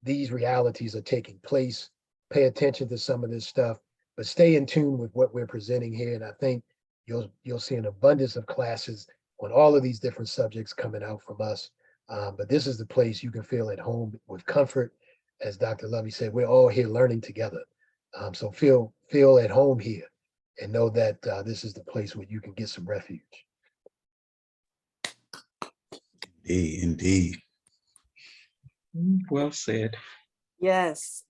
these realities are taking place. Pay attention to some of this stuff, but stay in tune with what we're presenting here. And I think you'll see an abundance of classes on all of these different subjects coming out from us. But this is the place you can feel at home with comfort. As Dr. Lovey said, we're all here learning together. So feel at home here, and know that this is the place where you can get some refuge. Indeed. Well said. Yes.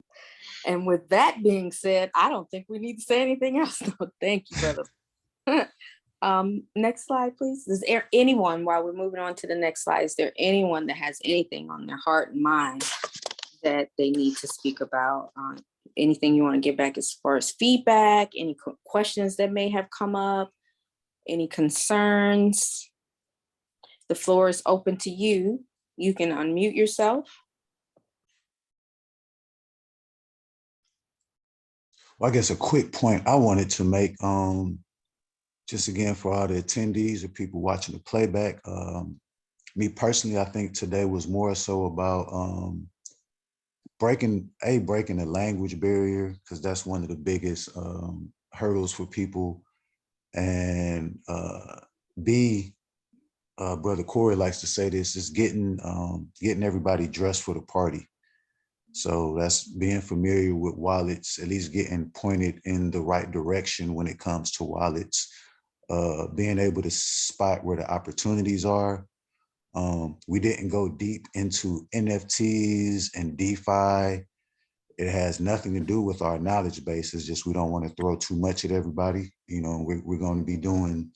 And with that being said, I don't think we need to say anything else. No, thank you, brother. Next slide, please. Is there anyone, while we're moving on to the next slide, is there anyone that has anything on their heart and mind that they need to speak about? Anything you want to give back as far as feedback, any questions that may have come up, any concerns? The floor is open to you. You can unmute yourself. Well, I guess a quick point I wanted to make, just again for all the attendees or people watching the playback, me personally, I think today was more so about breaking the language barrier, because that's one of the biggest hurdles for people. And B, Brother Cory likes to say this, is getting everybody dressed for the party. So that's being familiar with wallets, at least getting pointed in the right direction when it comes to wallets, being able to spot where the opportunities are. We didn't go deep into NFTs and DeFi. It has nothing to do with our knowledge base. It's just we don't want to throw too much at everybody. We're going to be doing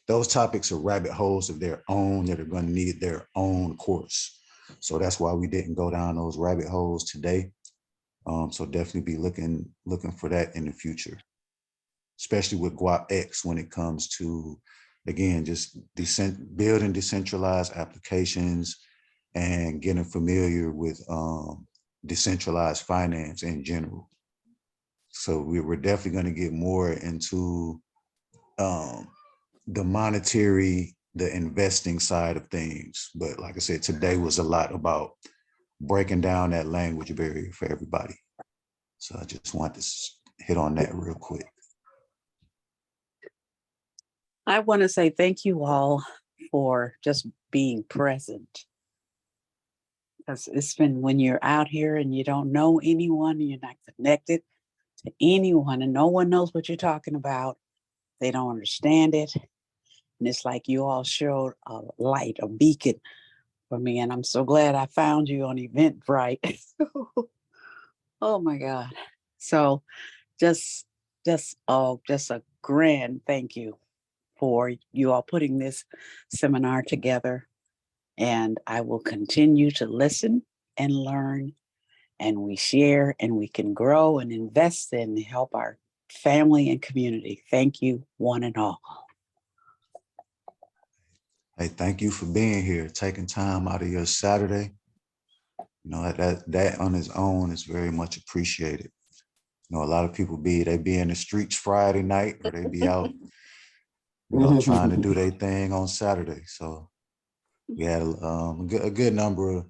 those topics are rabbit holes of their own that are going to need their own course. So that's why we didn't go down those rabbit holes today. So definitely be looking for that in the future, especially with Guap X when it comes to, again, just building decentralized applications and getting familiar with decentralized finance in general. So we're definitely going to get more into the monetary, the investing side of things. But like I said, today was a lot about breaking down that language barrier for everybody. So I just want to hit on that real quick. I want to say thank you all for just being present. Because it's been when you're out here and you don't know anyone, you're not connected to anyone, and no one knows what you're talking about. They don't understand it. And it's like you all showed a light, a beacon for me. And I'm so glad I found you on Eventbrite. Oh my God. So just a grand thank you for you all putting this seminar together. And I will continue to listen and learn, and we share and we can grow and invest and help our family and community. Thank you, one and all. Hey, thank you for being here, taking time out of your Saturday. You know, that on its own is very much appreciated. You know, a lot of people be in the streets Friday night, or they be out, you know, trying to do their thing on Saturday. So we had a good number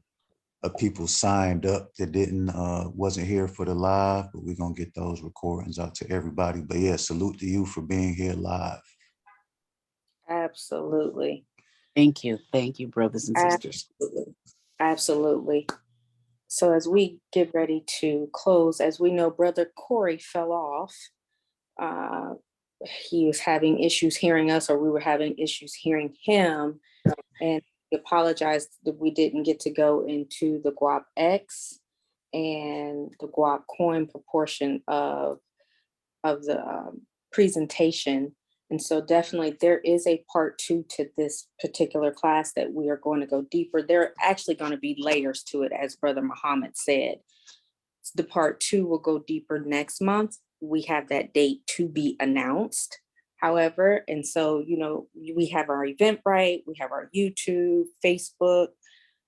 of people signed up that wasn't here for the live, but we're gonna get those recordings out to everybody. But yeah, salute to you for being here live. Absolutely. Thank you, brothers and sisters. Absolutely. Absolutely. So as we get ready to close, as we know, Brother Cory fell off. He was having issues hearing us, or we were having issues hearing him. And we apologize that we didn't get to go into the Guap X and the Guap coin proportion of the presentation. And so definitely there is a part 2 to this particular class that we are going to go deeper. There are actually going to be layers to it, as Brother Muhammad said. The part 2 will go deeper next month. We have that date to be announced. However, and so, you know, we have our Eventbrite, we have our YouTube, Facebook,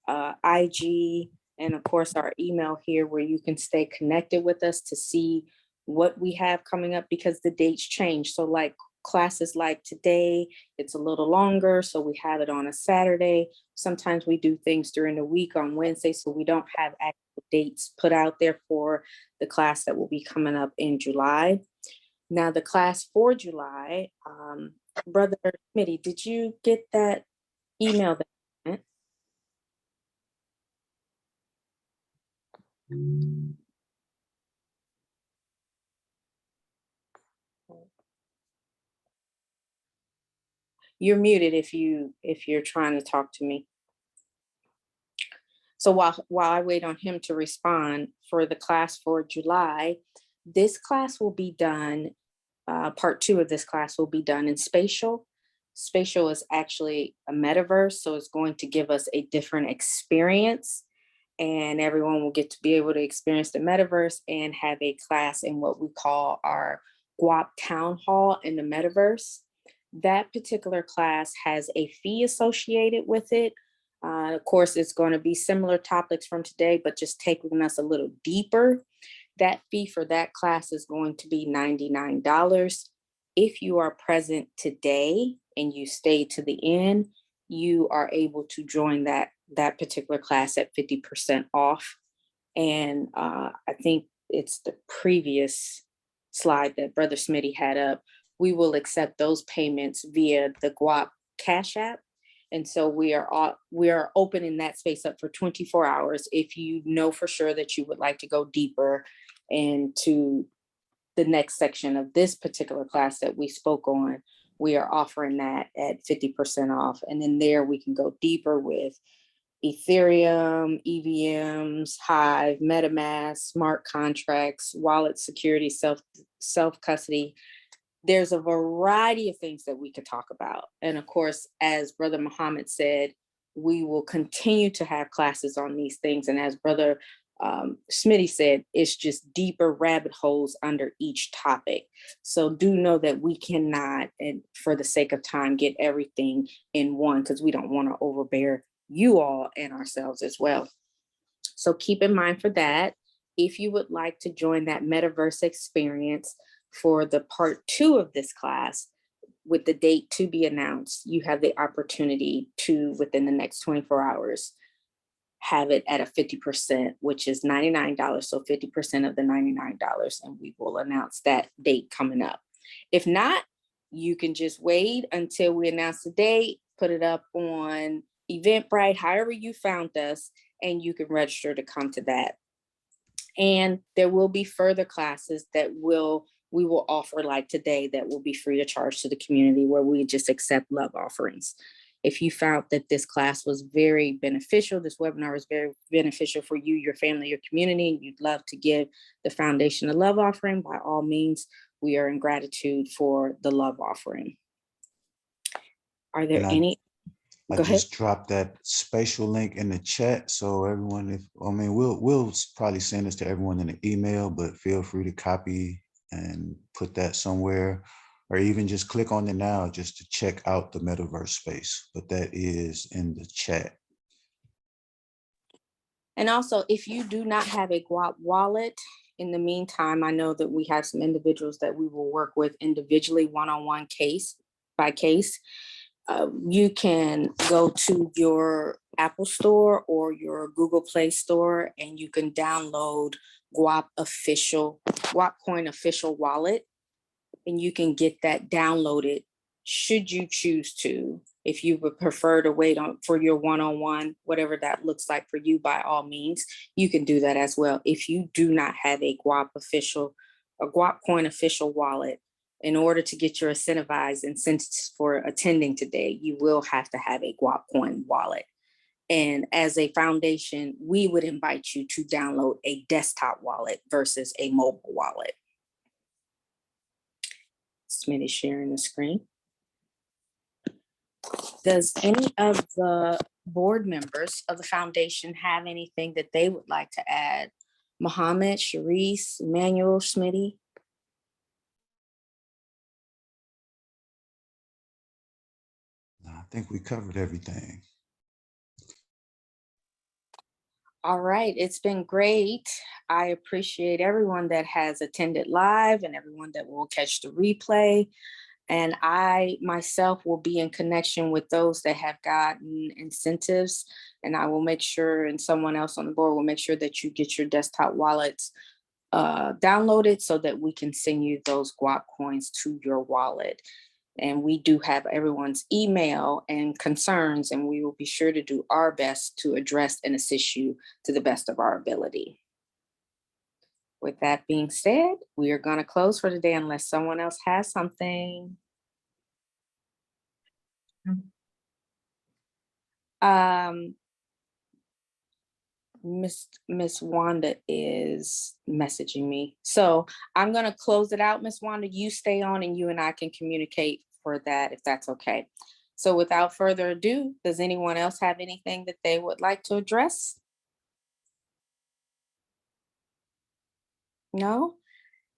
IG, and of course our email here where you can stay connected with us to see what we have coming up, because the dates change. So like classes like today, it's a little longer, so we have it on a Saturday. Sometimes we do things during the week on Wednesday, so we don't have actual dates put out there for the class that will be coming up in July. Now the class for July, Brother Smitty, did you get that email that I sent? You're muted if you're trying to talk to me. So while I wait on him to respond, for the class for July, this class will be done, part 2 of this class will be done in Spatial. Spatial is actually a metaverse, so it's going to give us a different experience, and everyone will get to be able to experience the metaverse and have a class in what we call our Guap Town Hall in the metaverse. That particular class has a fee associated with it. Of course, it's going to be similar topics from today, but just taking us a little deeper. That fee for that class is going to be $99. If you are present today and you stay to the end, you are able to join that particular class at 50% off. And I think it's the previous slide that Brother Smitty had up. We will accept those payments via the Guap Cash App. And so we are opening that space up for 24 hours. If you know for sure that you would like to go deeper into the next section of this particular class that we spoke on, we are offering that at 50% off. And then there we can go deeper with Ethereum, EVMs, Hive, MetaMask, smart contracts, wallet security, self-custody. There's a variety of things that we could talk about. And of course, as Brother Muhammad said, we will continue to have classes on these things. And as Brother Smitty said, it's just deeper rabbit holes under each topic. So do know that we cannot, and for the sake of time, get everything in one, because we don't want to overbear you all and ourselves as well. So keep in mind for that. If you would like to join that metaverse experience for the part 2 of this class, with the date to be announced, you have the opportunity to, within the next 24 hours, have it at a 50%, which is $99. So 50% of the $99, and we will announce that date coming up. If not, you can just wait until we announce the date, put it up on Eventbrite, however you found us, and you can register to come to that. And there will be further classes that we will offer, like today, that will be free of charge to the community, where we just accept love offerings. If you found that this class was very beneficial, this webinar was very beneficial for you, your family, your community, and you'd love to give the foundation a love offering, by all means, we are in gratitude for the love offering. Are there any? I Go just ahead. dropped that spatial link in the chat. So everyone, we'll probably send this to everyone in an email, but feel free to copy and put that somewhere, or even just click on it now just to check out the metaverse space. But that is in the chat. And also, if you do not have a GWAP wallet, in the meantime, I know that we have some individuals that we will work with individually, one-on-one, case by case. You can go to your Apple Store or your Google Play Store, and you can download GWAP Coin official wallet, and you can get that downloaded should you choose to. If you would prefer to wait for your one-on-one, whatever that looks like for you, by all means, you can do that as well. If you do not have a GWAP Coin official wallet, in order to get your incentivized incentives for attending today, you will have to have a GWAP Coin wallet. And as a foundation, we would invite you to download a desktop wallet versus a mobile wallet. Smitty sharing the screen. Does any of the board members of the foundation have anything that they would like to add? Mohammed, Sharice, Emmanuel, Smitty? I think we covered everything. All right, it's been great. I appreciate everyone that has attended live and everyone that will catch the replay. And I myself will be in connection with those that have gotten incentives, and I will make sure, and someone else on the board will make sure that you get your desktop wallets downloaded so that we can send you those GWAP coins to your wallet. And we do have everyone's email and concerns, and we will be sure to do our best to address and assist you to the best of our ability. With that being said, we are going to close for today unless someone else has something. Miss Wanda is messaging me. So I'm going to close it out, Miss Wanda. You stay on and you and I can communicate for that, if that's okay. So without further ado, does anyone else have anything that they would like to address? No?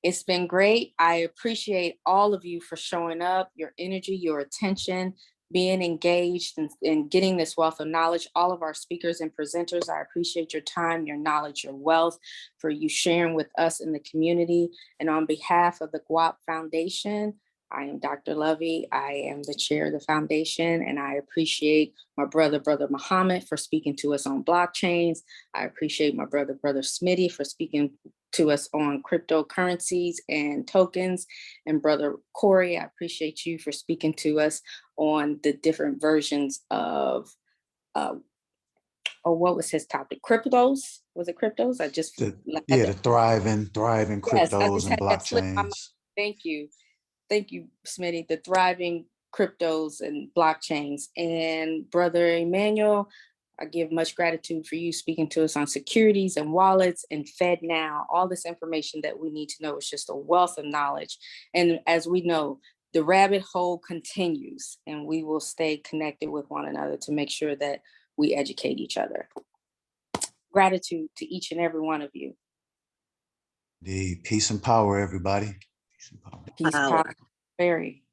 It's been great. I appreciate all of you for showing up, your energy, your attention, being engaged and getting this wealth of knowledge. All of our speakers and presenters, I appreciate your time, your knowledge, your wealth, for you sharing with us in the community. And on behalf of the GWAP Foundation, I am Dr. Lovey. I am the chair of the foundation, and I appreciate my brother Muhammad, for speaking to us on blockchains. I appreciate my brother Smitty, for speaking to us on cryptocurrencies and tokens. And brother Cory, I appreciate you for speaking to us on the different versions of, or what was his topic? Cryptos? Was it cryptos? I just the thriving cryptos and blockchains. Thank you. Thank you, Smitty. The thriving cryptos and blockchains. And brother Emmanuel, I give much gratitude for you speaking to us on securities and wallets and FedNow. All this information that we need to know is just a wealth of knowledge. And as we know, the rabbit hole continues, and we will stay connected with one another to make sure that we educate each other. Gratitude to each and every one of you. The peace and power, everybody. Peace and power. Peace, power, very.